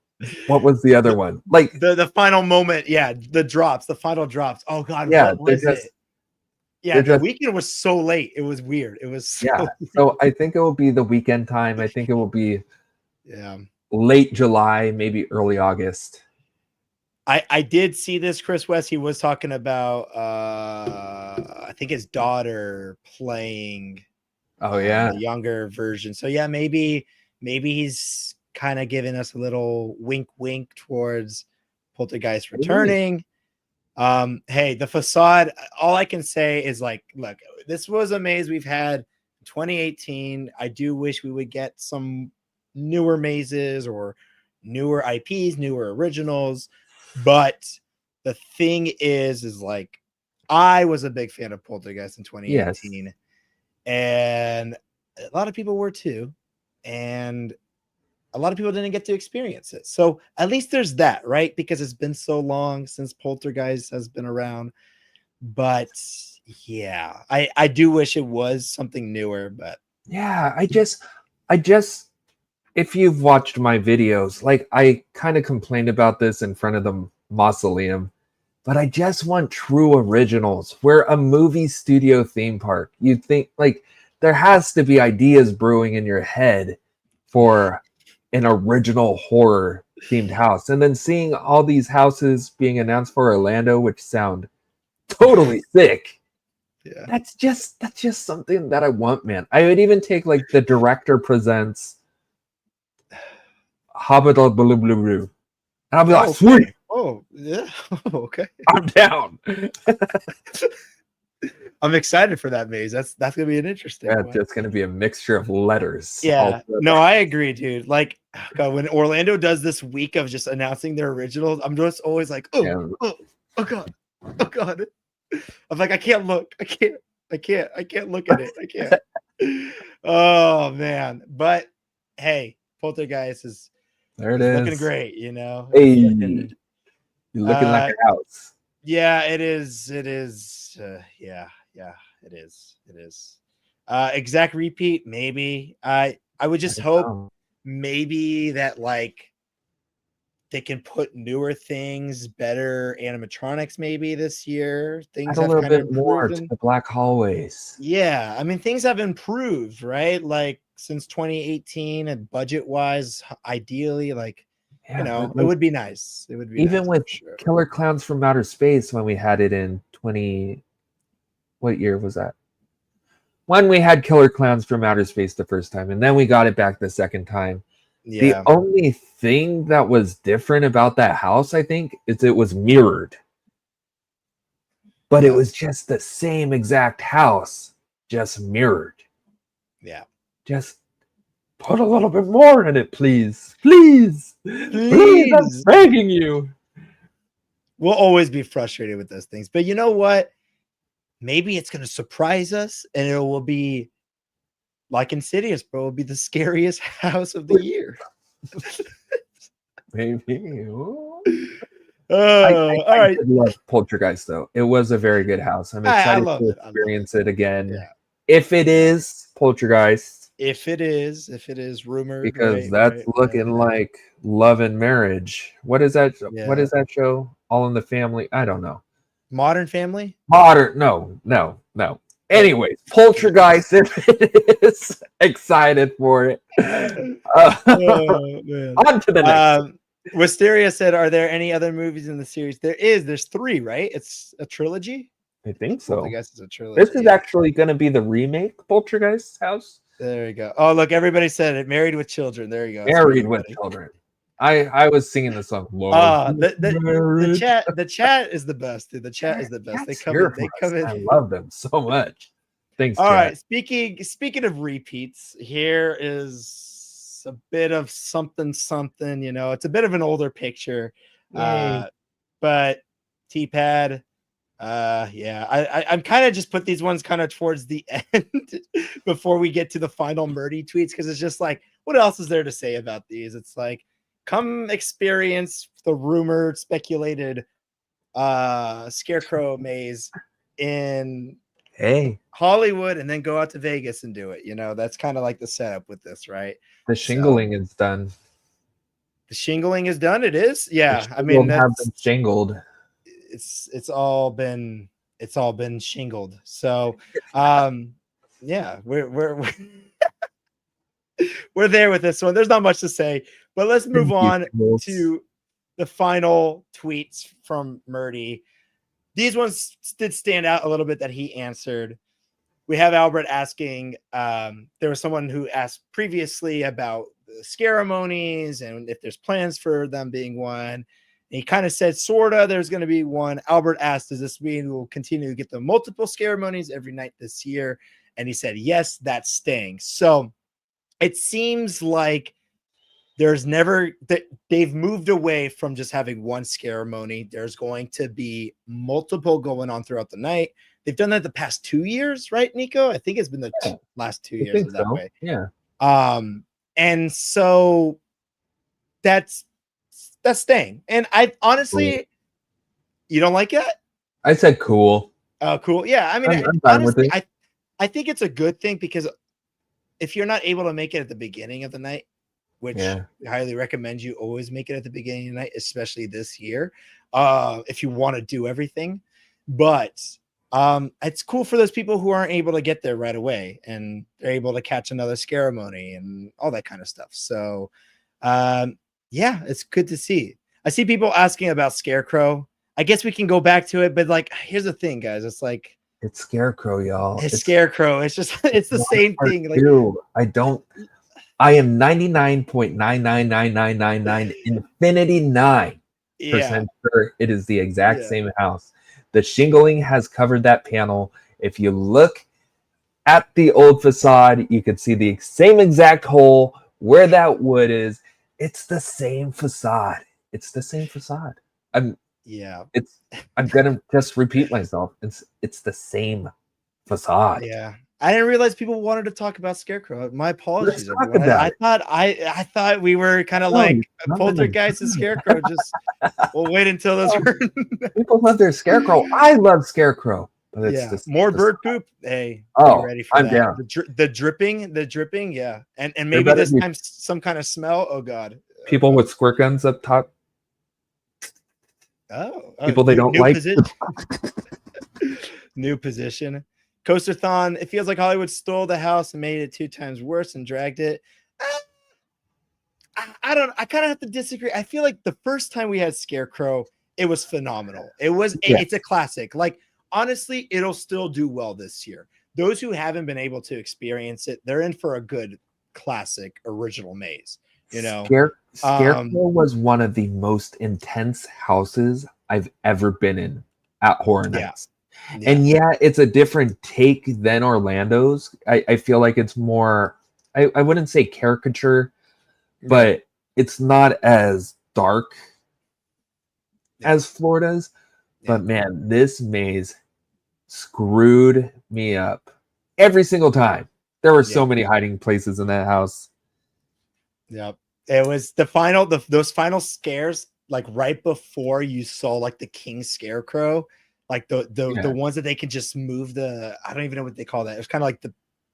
what was the other one? Like the final moment, the final drops. Oh god, what was it? Yeah, the weekend was so late. It was weird. It was so I think it will be the weekend time. I think it will be late July, maybe early August. I did see this, Chris West. He was talking about I think his daughter playing the younger version. So yeah, maybe he's kind of giving us a little wink towards Poltergeist returning. Hey, the facade, all I can say is like, look, this was a maze we've had in 2018. I do wish we would get some newer mazes or newer IPs, newer originals. But the thing is like, I was a big fan of Poltergeist in 2018, and a lot of people were too, and a lot of people didn't get to experience it. So at least there's that, right? Because it's been so long since Poltergeist has been around. But yeah, I do wish it was something newer. But yeah, I just if you've watched my videos, like I kind of complained about this in front of the mausoleum, but I just want true originals. We're a movie studio theme park. You'd think like there has to be ideas brewing in your head for an original horror themed house. And then seeing all these houses being announced for Orlando, which sound totally sick. Yeah. That's just something that I want, man. I would even take like the director presents Hobbit Blue Blue Blue. And I'll be like, sweet. Oh, yeah. Okay. I'm down. I'm excited for that maze. That's gonna be an interesting one. It's gonna be a mixture of letters. Yeah. No, I agree, dude. Like, God, when Orlando does this week of just announcing their originals, I'm just always like, oh god. I'm like, I can't look. I can't look at it. I can't. Oh man. But hey, Poltergeist is looking great, you know. Hey, you're looking like a house. Yeah, it is. It is. Yeah, it is. Exact repeat, maybe. I would just hope maybe that like they can put newer things, better animatronics maybe this year. Things Add a have little kind of bit more improved. to the black hallways. Yeah, I mean things have improved, right? Like since 2018 and budget wise, ideally, like Yeah, but it like, would be nice. It would be even nice with for sure. Killer Clowns from Outer Space when we had it in 20, what year was that? When we had Killer Clowns from Outer Space the first time, and then we got it back the second time. The Yeah. only thing that was different about that house, I think, is it was mirrored. But it was just the same exact house, just mirrored. Yeah. Just put a little bit more in it, please. Please. Please, I'm begging you. We'll always be frustrated with those things. But you know what? Maybe it's going to surprise us and it will be like Insidious, bro. It will be the scariest house of the year. Maybe. All right. I love Poltergeist, though. It was a very good house. I'm excited to experience it again. Yeah. If it is Poltergeist. If it is rumored. Because that's looking like Love and Marriage. What is that? Yeah. What is that show? All in the Family? I don't know. Modern Family? No. Anyways, Poltergeist, if it is, excited for it. On to the next. Wisteria said, are there any other movies in the series? There's 3, right? It's a trilogy. I think so. Poltergeist is a trilogy. This is actually going to be the remake Poltergeist house. There you go. Oh, look, everybody said it. Married with Children. There you go. Married with Children. I was singing the song. The chat is the best, dude. The chat is the best. They come in. I love them so much. Thanks. All chat. right. Speaking of repeats, here is a bit of something. It's a bit of an older picture. But T-Pad. I'm kind of just put these ones kind of towards the end before we get to the final Murdy tweets, because it's just like, what else is there to say about these? It's like, come experience the rumored, speculated Scarecrow maze in Hollywood, and then go out to Vegas and do it. That's kind of like the setup with this, right? The shingling is done. The shingling is done. It is, yeah. I mean, have been shingled. It's all been shingled. So, yeah, we're we're there with this one. There's not much to say, but let's move on to the final tweets from Murdy. These ones did stand out a little bit that he answered. We have Albert asking, there was someone who asked previously about the ceremonies and if there's plans for them being one. And he kind of said, sorta, there's going to be one. Albert asked, does this mean we'll continue to get the multiple ceremonies every night this year? And he said, yes, that's staying. So it seems like they've moved away from just having one ceremony. There's going to be multiple going on throughout the night. They've done that the past 2 years, right, Nico? I think it's been the last 2 years that way. Yeah. And so that's staying. And I honestly, you don't like it? I said cool. Oh, cool. Yeah. I mean, I'm fine with it. I think it's a good thing, because if you're not able to make it at the beginning of the night, which I highly recommend you always make it at the beginning of the night, especially this year, if you want to do everything. But it's cool for those people who aren't able to get there right away, and they're able to catch another ceremony and all that kind of stuff. So, yeah, it's good to see. I see people asking about Scarecrow. I guess we can go back to it, but like, here's the thing, guys. It's like, it's Scarecrow, y'all. It's Scarecrow. It's just, it's the same thing. Like, I am 99.999999 infinity 9% sure it is the exact same house. The shingling has covered that panel. If you look at the old facade, you can see the same exact hole where that wood is. It's the same facade. I'm gonna just repeat myself. It's the same facade. Yeah. I didn't realize people wanted to talk about Scarecrow. My apologies. I thought we were kind of like Poltergeist and Scarecrow. Just we'll wait until those. People love their Scarecrow. I love Scarecrow. But it's Yeah, just more bird poop. Hey, be Oh, ready for I'm that. down. The dripping, yeah, and There maybe better this be time some kind of smell. Oh god, people with squirt guns up top. People they don't new like. position, new position. Coaster-thon. It feels like Hollywood stole the house and made it 2 times worse and dragged it. I don't. I kind of have to disagree. I feel like the first time we had Scarecrow, it was phenomenal. It's a classic. Like honestly, it'll still do well this year. Those who haven't been able to experience it, they're in for a good classic original maze. Scarecrow was one of the most intense houses I've ever been in at Horror Nights. Yeah. And yeah, it's a different take than Orlando's. I feel like it's more, I wouldn't say caricature, but it's not as dark as Florida's. But man, this maze screwed me up every single time. There were so many hiding places in that house. Yep. It was those final scares, like right before you saw like the King Scarecrow, like the ones that they can just move I don't even know what they call that. It was kind of like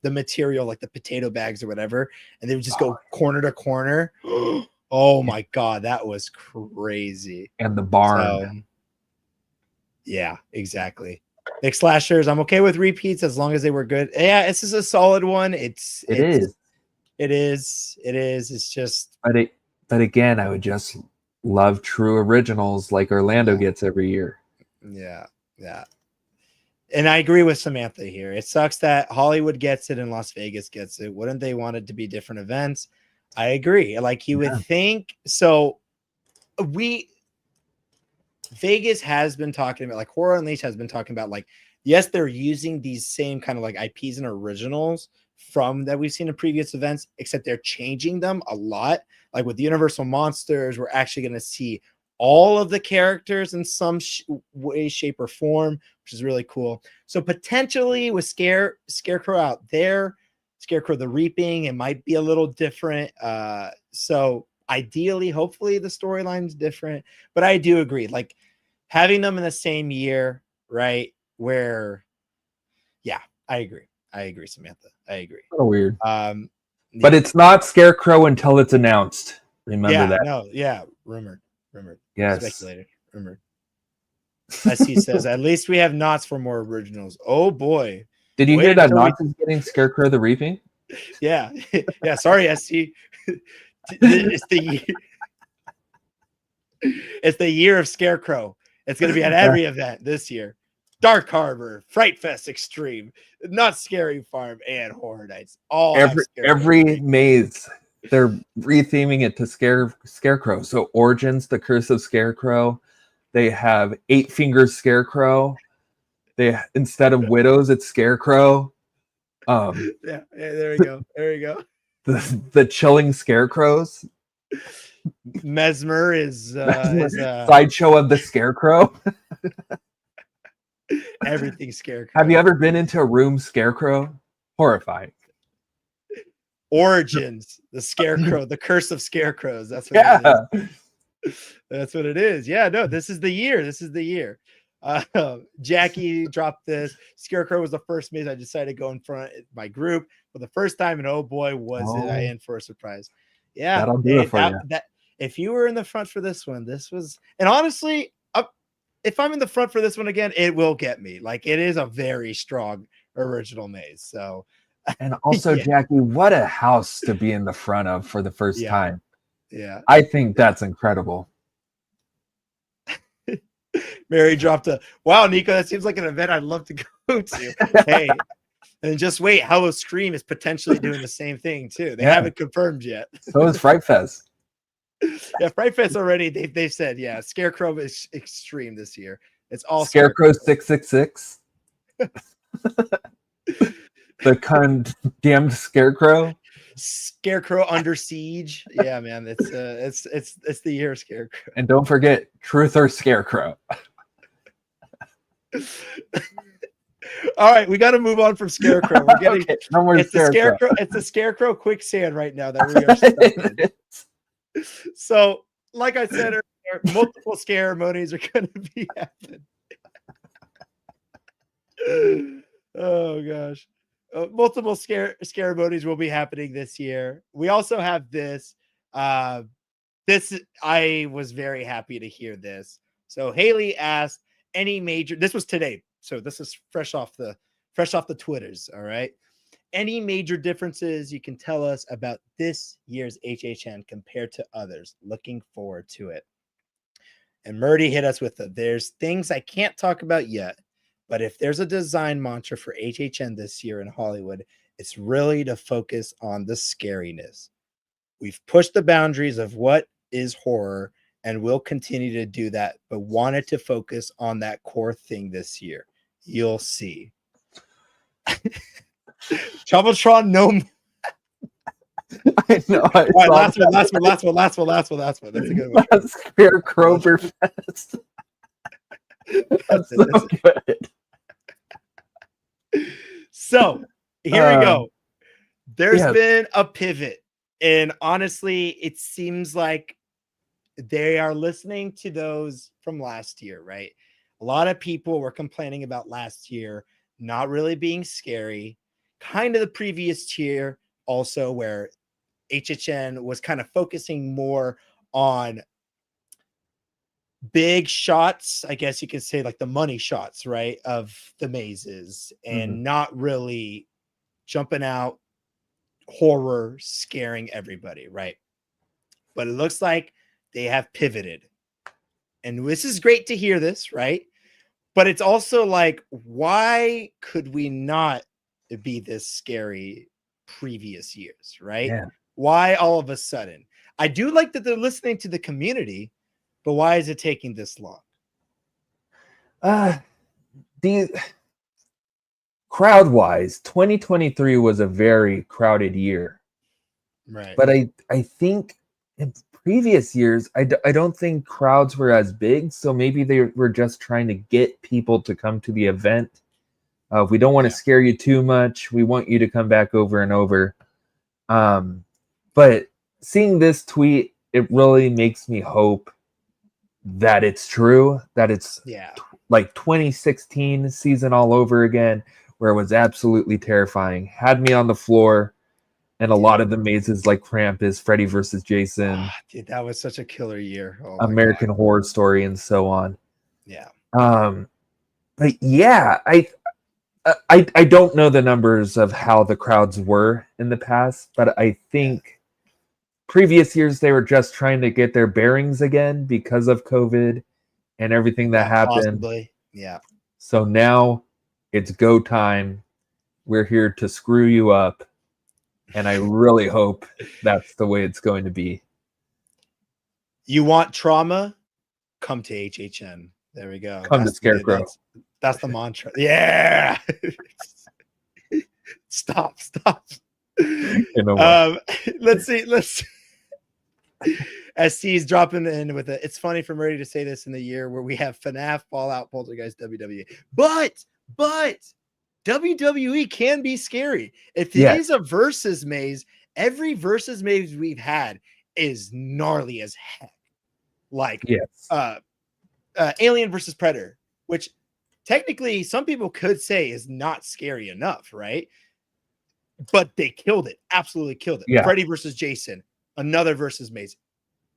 the material, like the potato bags or whatever, and they would just go corner to corner. Oh my god, that was crazy. And the barn. So, yeah, exactly. Nick slashers. I'm okay with repeats as long as they were good. Yeah, this is a solid one. It is. It's just. But again, I would just love true originals like Orlando gets every year. Yeah. And I agree with Samantha here. It sucks that Hollywood gets it and Las Vegas gets it. Wouldn't they want it to be different events? I agree. Like you would think. So Vegas has been talking about, like Horror Unleashed has been talking about, like, yes, they're using these same kind of like IPs and originals from that we've seen in previous events, except they're changing them a lot. Like with the Universal Monsters, we're actually going to see all of the characters in some way, shape, or form, which is really cool. So potentially with Scarecrow out there, Scarecrow the Reaping, it might be a little different. So ideally, hopefully the storyline's different. But I do agree, like having them in the same year, right? Where, yeah, I agree, Samantha. I agree. Oh, weird. But it's not Scarecrow until it's announced. Remember that. No, yeah, rumored. Yes. Speculated. Rumored. As he says, at least we have Knots for more originals. Oh boy. Did you hear that Knots is getting Scarecrow the Reaping? Yeah. Yeah. Sorry, SC. It's the year of Scarecrow. It's going to be at every event this year. Dark Harbor, Fright Fest Extreme, Not Scary Farm, and Horror Nights. All every maze. They're retheming it to Scarecrow. So Origins, the Curse of Scarecrow. They have 8 Fingers Scarecrow. Instead of Widows, it's Scarecrow. Yeah, there we go. The Chilling Scarecrows. Mesmer is Sideshow of the Scarecrow. Everything Scarecrow. Have you ever been into a room Scarecrow? Horrifying. Origins, the Scarecrow, the Curse of Scarecrows. That's what it is. That's what it is. Yeah, no, this is the year. Jackie dropped this. Scarecrow was the first maze I decided to go in front of my group for the first time, and oh boy, was it I in for a surprise. Yeah, that'll do it for you. If you were in the front for this one, this was, and honestly, if I'm in the front for this one again, it will get me. Like it is a very strong original maze. So, and also Jackie, what a house to be in the front of for the first time. Yeah, I think that's incredible. Mary dropped wow, Nico, that seems like an event I'd love to go to. Hey, and just wait, Hello Scream is potentially doing the same thing too. They haven't confirmed yet. So is Fright Fest. Yeah, Fright Fest already. They said, yeah, Scarecrow is extreme this year. It's all Scarecrow 666. The condemned Scarecrow. Scarecrow Under Siege. Yeah, man, it's the year of Scarecrow. And don't forget Truth or Scarecrow. All right, we got to move on from Scarecrow. We're getting no more Scarecrow. It's the Scarecrow quicksand right now that we are stuck in. So, like I said earlier, multiple ceremonies are going to be happening. Oh gosh. Multiple ceremonies will be happening this year. We also have this. I was very happy to hear this. So Haley asked any major. This was today, so this is fresh off the Twitters. All right. Any major differences you can tell us about this year's HHN compared to others? Looking forward to it. And Murdy hit us with there's things I can't talk about yet, but if there's a design mantra for HHN this year in Hollywood, it's really to focus on the scariness. We've pushed the boundaries of what is horror and will continue to do that, but wanted to focus on that core thing this year. You'll see. Troubletron, no. I know. All right, last one. That's a good one. Scarecrow Fest. That's so good. So here we go. There's been a pivot, and honestly, it seems like they are listening to those from last year, right? A lot of people were complaining about last year not really being scary. Kind of the previous year also, where HHN was kind of focusing more on big shots, I guess you could say, like the money shots, right, of the mazes, and not really jumping out horror, scaring everybody, right? But it looks like they have pivoted. And this is great to hear this, right? But it's also like, why could we not be this scary previous years, right? Yeah. Why all of a sudden? I do like that they're listening to the community, but why is it taking this long? The crowd-wise, 2023 was a very crowded year. Right. But I think in previous years, I don't think crowds were as big, so maybe they were just trying to get people to come to the event. We don't want to scare you too much. We want you to come back over and over. But seeing this tweet, it really makes me hope that it's true, that it's like 2016 season all over again, where it was absolutely terrifying. Had me on the floor. And a lot of the mazes like Krampus, Freddy versus Jason. Dude, that was such a killer year. Oh American Horror Story and so on. Yeah. But yeah, I don't know the numbers of how the crowds were in the past, but I think previous years they were just trying to get their bearings again because of COVID and everything that happened. Possibly. Yeah. So now it's go time. We're here to screw you up. And I really hope that's the way it's going to be. You want trauma? Come to HHN. There we go. Come to Scarecrow. That's the mantra. Yeah. Stop. Let's see. SC's dropping in with it. It's funny for Murdy to say this in the year where we have FNAF, Fallout, Poltergeist, WWE. But WWE can be scary. If it is a versus maze, every versus maze we've had is gnarly as heck. Like Alien versus Predator, which technically some people could say is not scary enough, right? But they killed it. Absolutely killed it. Yeah. Freddy versus Jason, another versus maze.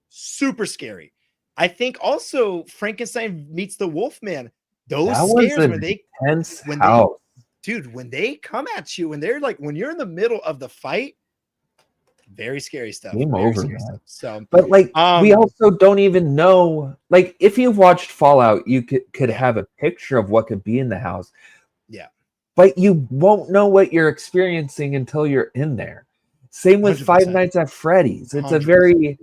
Super scary. I think also Frankenstein meets the Wolfman. Those scares when they come at you, when they're like, when you're in the middle of the fight, very scary stuff. Game very over, scary man. stuff. So, but like, we also don't even know. Like, if you watched Fallout, you could have a picture of what could be in the house. Yeah, but you won't know what you're experiencing until you're in there. Same with 100%. Five Nights at Freddy's. It's a very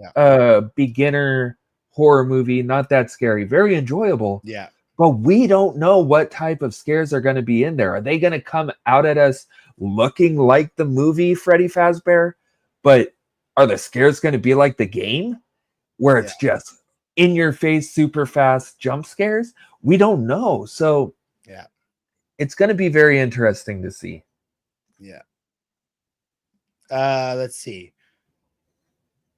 beginner horror movie, not that scary, very enjoyable. Yeah. But we don't know what type of scares are going to be in there. Are they going to come out at us looking like the movie Freddy Fazbear? But are the scares going to be like the game where it's just in your face, super fast jump scares? We don't know. So it's going to be very interesting to see. Yeah. Let's see.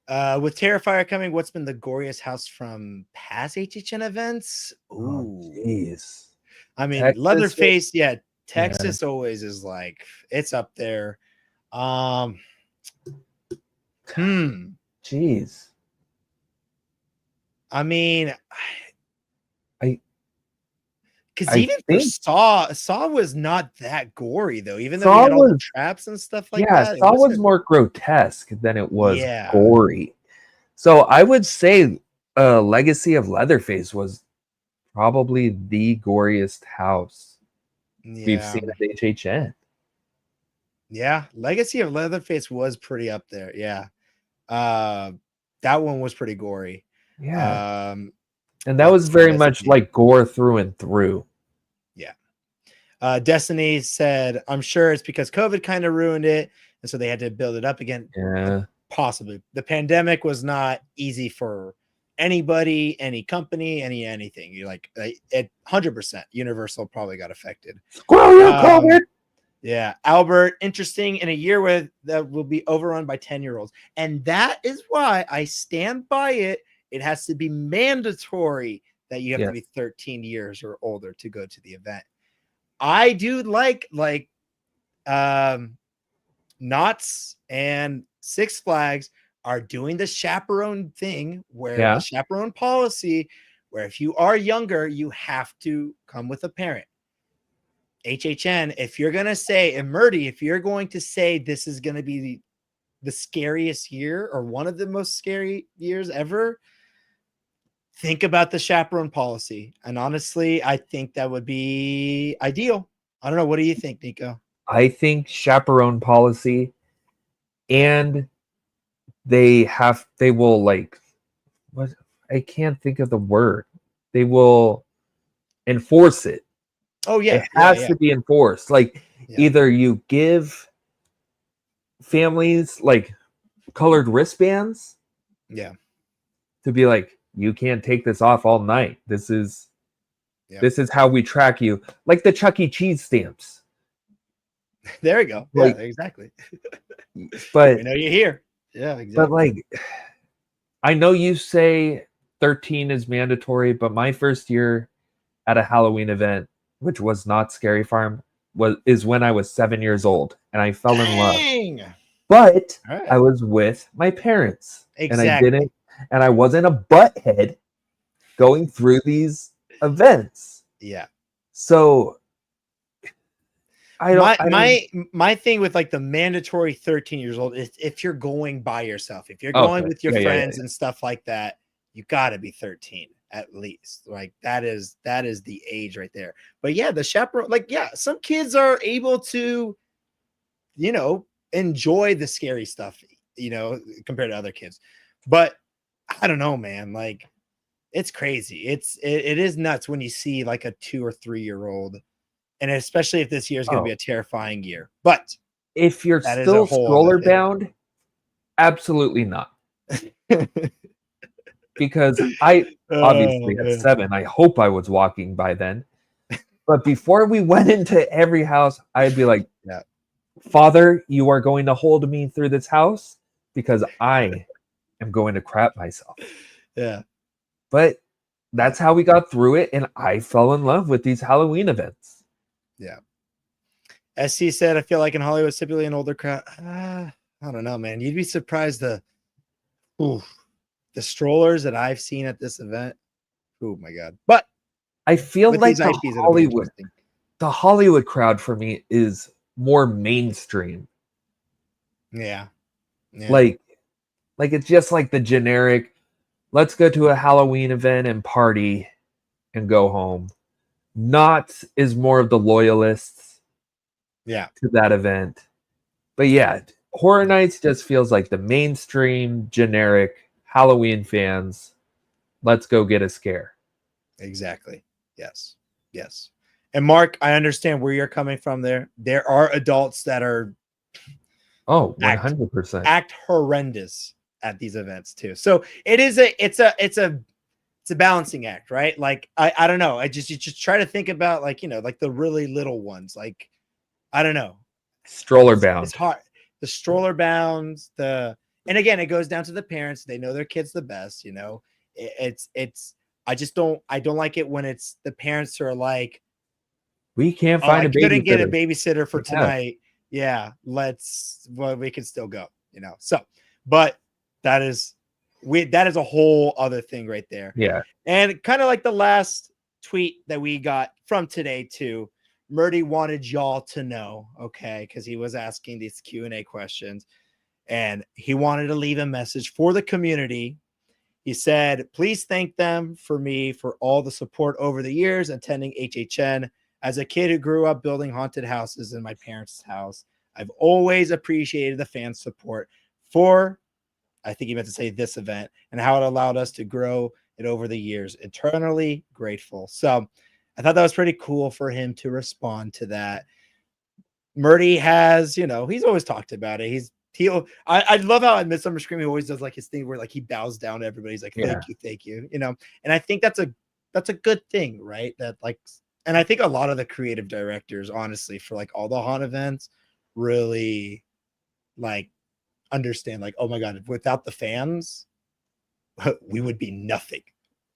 With Terrifier coming, what's been the goriest house from past HHN events? Ooh, jeez. I mean, Leatherface, Texas always is like, it's up there. Jeez. I mean, I because even for think Saw was not that gory though. Even though Saw we had all the was traps and stuff like yeah, that, it Saw was wasn't. more grotesque than it was Yeah, gory. So I would say Legacy of Leatherface was probably the goriest house we've yeah, seen at HHN. yeah. Legacy of Leatherface was pretty up there. Yeah, that one was pretty gory. Yeah. And that Let's was see, very much like gore through and through. yeah. Destiny said, "I'm sure it's because COVID kind of ruined it, and so they had to build it up again." Yeah. Possibly, the pandemic was not easy for anybody, any company, anything. You're like, at 100%, Universal probably got affected. Squirrel, you COVID. Yeah, Albert, interesting in a year where that will be overrun by 10-year-olds. And that is why I stand by it. It has to be mandatory that you have to be 13 years or older to go to the event. I do like Knott's and Six Flags are doing the chaperone thing where the chaperone policy, where if you are younger, you have to come with a parent. HHN, if you're going to say, and Murdy, if you're going to say this is going to be the scariest year or one of the most scary years ever, think about the chaperone policy. And honestly, I think that would be ideal. I don't know. What do you think, Nico? I think chaperone policy, and they will like, what, I can't think of the word. They will enforce it. Oh yeah, it has to be enforced. Like either you give families like colored wristbands, to be like, you can't take this off all night. This is how we track you, like the Chuck E. Cheese stamps. There we go. Like, yeah, exactly. But we know you're here. Yeah, exactly. But like, I know you say 13 is mandatory, but my first year at a Halloween event, which was not Scary Farm, is when I was 7 years old, and I fell in love. But I was with my parents, and I wasn't a butthead going through these events. Yeah. So my thing with like the mandatory 13 years old is if you're going by yourself, if you're going with your friends and stuff like that, you got to be 13 at least. Like that is the age right there. But yeah, the chaperone, like, some kids are able to, enjoy the scary stuff, compared to other kids. But I don't know, man. Like, it's crazy. It is nuts when you see like a 2 or 3 year old. And especially if this year is going to be a terrifying year. But if you're still stroller bound, absolutely not. Because I obviously at 7, I hope I was walking by then. But before we went into every house, I'd be like, Father, you are going to hold me through this house because I am going to crap myself. Yeah. But that's how we got through it. And I fell in love with these Halloween events. Yeah. SC said, I feel like in Hollywood, it's typically an older crowd. I don't know, man. You'd be surprised the strollers that I've seen at this event. Oh my God. But I feel like the Hollywood crowd for me is more mainstream. Yeah. Like it's just like the generic, let's go to a Halloween event and party and go home. Knott's is more of the loyalists to that event. But Horror Nights just feels like the mainstream generic Halloween fans. Let's go get a scare. Exactly. Yes. And Mark, I understand where you're coming from there. There are adults that are 100% act horrendous at these events too. So it's a balancing act, right? Like I don't know. You just try to think about like the really little ones. Like I don't know. Stroller bound. It's hard. The stroller bounds. And again, it goes down to the parents. They know their kids the best. It's. I don't like it when it's the parents who are like, we can't Oh, find I a couldn't get a babysitter. babysitter for Yeah. tonight. Yeah, we can still go, So, but that is a whole other thing right there. Yeah. And kind of like the last tweet that we got from today too, Murdy wanted y'all to know, okay, because he was asking these Q&A questions, and he wanted to leave a message for the community. He said, please thank them for me for all the support over the years attending HHN. As a kid who grew up building haunted houses in my parents' house, I've always appreciated the fan support for, I think he meant to say this event, and how it allowed us to grow it over the years. Eternally grateful. So I thought that was pretty cool for him to respond to that. Murdy has, he's always talked about it. I love how at Midsummer Scream he always does like his thing where like he bows down to everybody. He's like, thank you, And I think that's a good thing, right? That like, and I think a lot of the creative directors, honestly, for like all the haunt events, really like understand like, oh my god, without the fans, we would be nothing,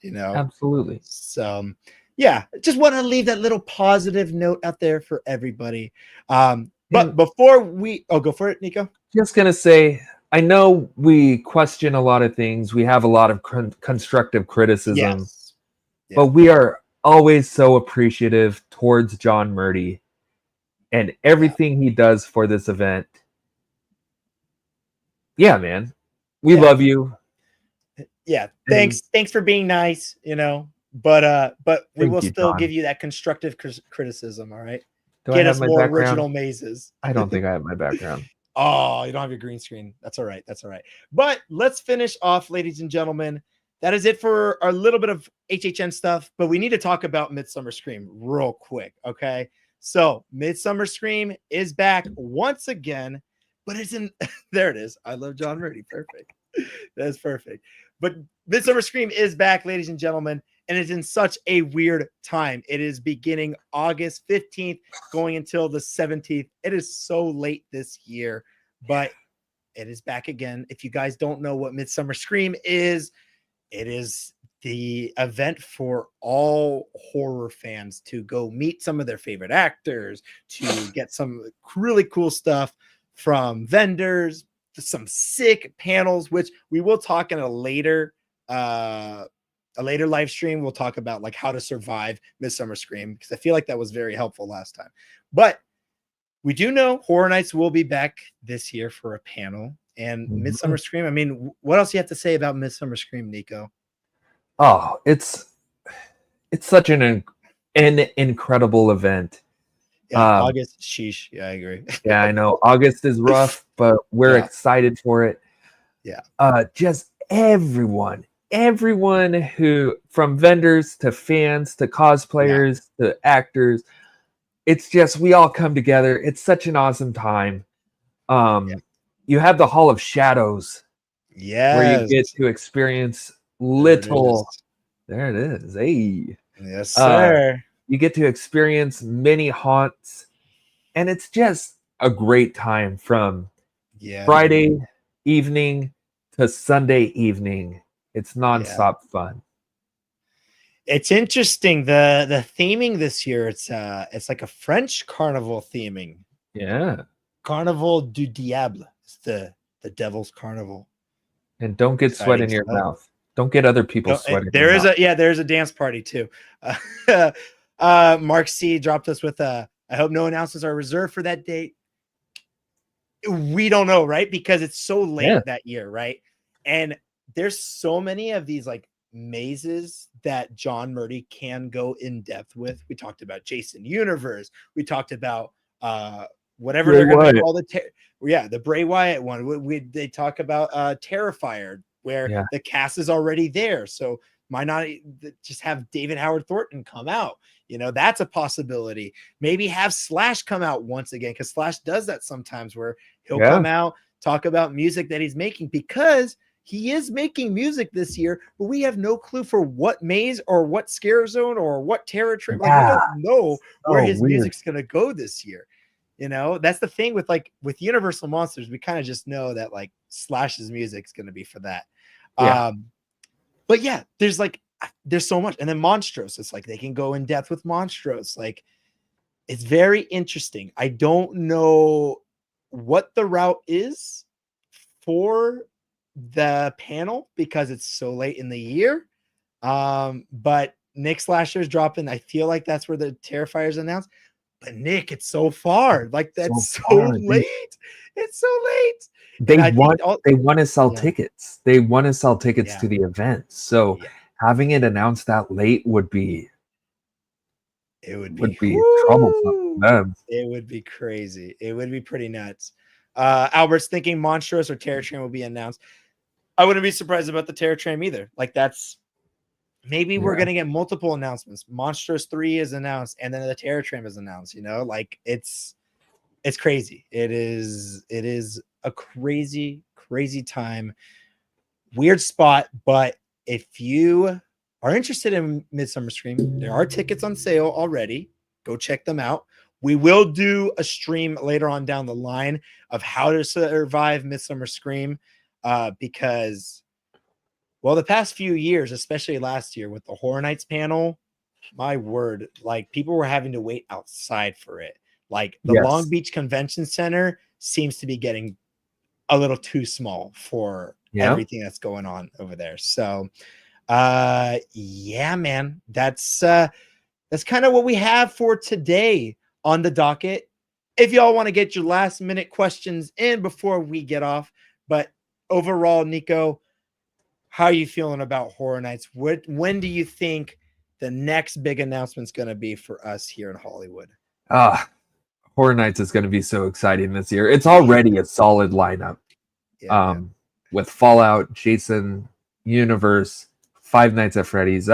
Absolutely. So yeah, just want to leave that little positive note out there for everybody. But before we go for it, Nico. Just gonna say, I know we question a lot of things. We have a lot of constructive criticism, Yes. Yeah. but we are always so appreciative towards John Murdy and everything he does for this event. Yeah, man, we love you. Yeah, thanks for being nice, but we will still John. give you that constructive criticism. All right, Get us more background? original mazes. I don't think I have my background. Oh, you don't have your green screen. That's all right. But let's finish off, ladies and gentlemen. That is it for our little bit of HHN stuff, but we need to talk about Midsummer Scream real quick, okay? So Midsummer Scream is back once again, but isn't there it is. I love John Murdy. Perfect. That's perfect. But Midsummer Scream is back, ladies and gentlemen, and it's in such a weird time. It is beginning August 15th, going until the 17th. It is so late this year, but it is back again. If you guys don't know what Midsummer Scream is, it is the event for all horror fans to go meet some of their favorite actors, to get some really cool stuff from vendors, some sick panels, which we will talk in a later live stream. We'll talk about like how to survive Midsummer Scream, because I feel like that was very helpful last time. But we do know Horror Nights will be back this year for a panel, and Midsummer Scream. I mean, what else you have to say about Midsummer Scream, Nico? Oh, it's such an incredible event. Yeah, August, sheesh. Yeah, I agree. Yeah, I know August is rough, but we're excited for it. Yeah. Just everyone who, from vendors to fans to cosplayers to actors, it's just, we all come together. It's such an awesome time. You have the Hall of Shadows, where you get to experience little. There it is. Hey. Yes, sir. You get to experience many haunts, and it's just a great time from Friday evening to Sunday evening. It's nonstop fun. It's interesting. The theming this year, it's like a French carnival theming. Yeah. Carnival du Diable. It's the devil's carnival. And don't get sweat in your mouth. Don't get other people's sweat in your mouth. There's a dance party too. Mark C dropped us with I hope no announcements are reserved for that date. We don't know, right? Because it's so late that year, right? And there's so many of these like mazes that John Murdy can go in depth with. We talked about Jason Universe. We talked about whatever Bray they're going to Wyatt. call the Bray Wyatt one. They talk about Terrifier, where the cast is already there. So why not just have David Howard Thornton come out? That's a possibility. Maybe have Slash come out once again, because Slash does that sometimes, where he'll come out, talk about music that he's making, because he is making music this year, but we have no clue for what maze or what scare zone or what terror trip. Like, we don't know where his music's going to go this year. That's the thing with Universal Monsters. We kind of just know that like Slash's music is going to be for that. But there's so much. And then Monstruos, it's like they can go in depth with Monstruos. Like It's very interesting. I don't know what the route is for the panel because it's so late in the year. But Nick Slasher's dropping. I feel like that's where the Terrifiers announced. But Nick, it's so far. Like that's so late. It's so late. They want to sell Yeah. tickets. They want to sell tickets Yeah. to the event. So Yeah. having it announced that late would be troublesome for them. It would be crazy. It would be pretty nuts. Albert's thinking Monstruos or Terror Tram will be announced. I wouldn't be surprised about the Terror Tram either. Like that's maybe we're gonna get multiple announcements. Monstruos 3 is announced, and then the Terror Tram is announced. You know, like it's crazy. It is a crazy time. Weird spot, but if you are interested in Midsummer Scream, there are tickets on sale already. Go check them out. We will do a stream later on down the line of how to survive Midsummer Scream because, well, the past few years, especially last year with the Horror Nights panel, my word, like people were having to wait outside for it. Like the Long Beach Convention Center seems to be getting a little too small for everything that's going on over there. So yeah, man, that's kind of what we have for today on the docket. If y'all want to get your last minute questions in before we get off, but overall, Nico, how are you feeling about Horror Nights? When do you think the next big announcement is going to be for us here in Hollywood? Horror Nights is going to be so exciting this year. It's already a solid lineup. With Fallout, Jason Universe, Five Nights at Freddy's.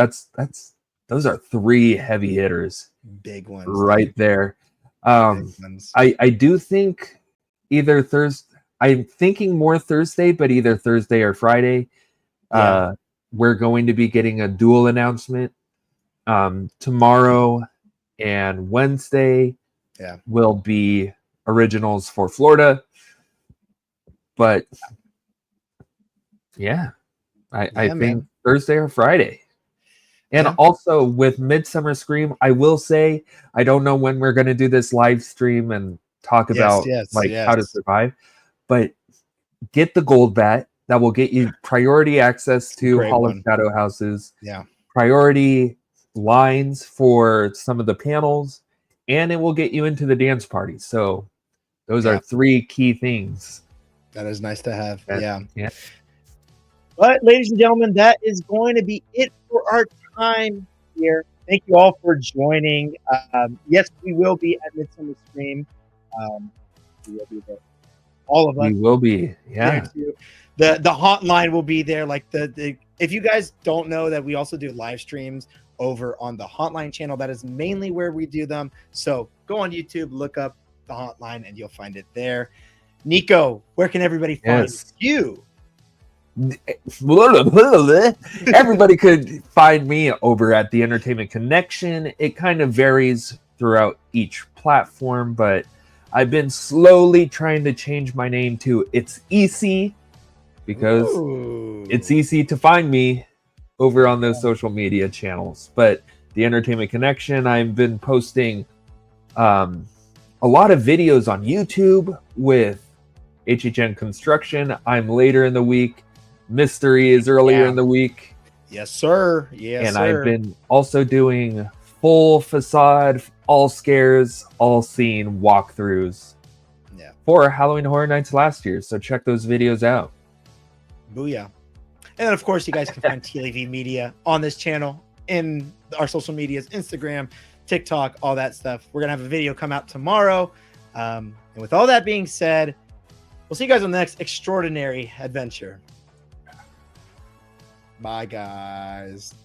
Those are 3 heavy hitters. Big ones right there. I do think either Thursday. I'm thinking more Thursday, but either Thursday or Friday. We're going to be getting a dual announcement. Tomorrow and Wednesday will be originals for Florida. But I think Thursday or Friday. And also with Midsummer Scream, I will say, I don't know when we're going to do this live stream and talk about how to survive, but get the gold bat. That will get you priority access to Hall of Shadow houses, priority lines for some of the panels, and it will get you into the dance party. So those are 3 key things. That is nice to have. Yeah. But ladies and gentlemen, that is going to be it for our time here. Thank you all for joining. Yes, we will be at Midsummer Scream. We will be there. All of us. We will be. Yeah. The hotline will be there. Like the if you guys don't know that we also do live streams over on the Hotline channel, that is mainly where we do them. So go on YouTube, look up the Hotline, and you'll find it there. Nico, where can everybody find you? Everybody could find me over at the Entertainment Connection. It kind of varies throughout each platform, but I've been slowly trying to change my name to It's EC because it's easy to find me over on those social media channels. But the Entertainment Connection, I've been posting a lot of videos on YouTube with HHN Construction. I'm later in the week. Mystery is earlier in the week. Yes, sir. Yes, and I've been also doing full facade, all scares, all scene walkthroughs for Halloween Horror Nights last year. So check those videos out. Booyah. And then, of course, you guys can find TLEV Media on this channel, in our social medias, Instagram, TikTok, all that stuff. We're going to have a video come out tomorrow. And with all that being said, we'll see you guys on the next extraordinary adventure. Bye, guys.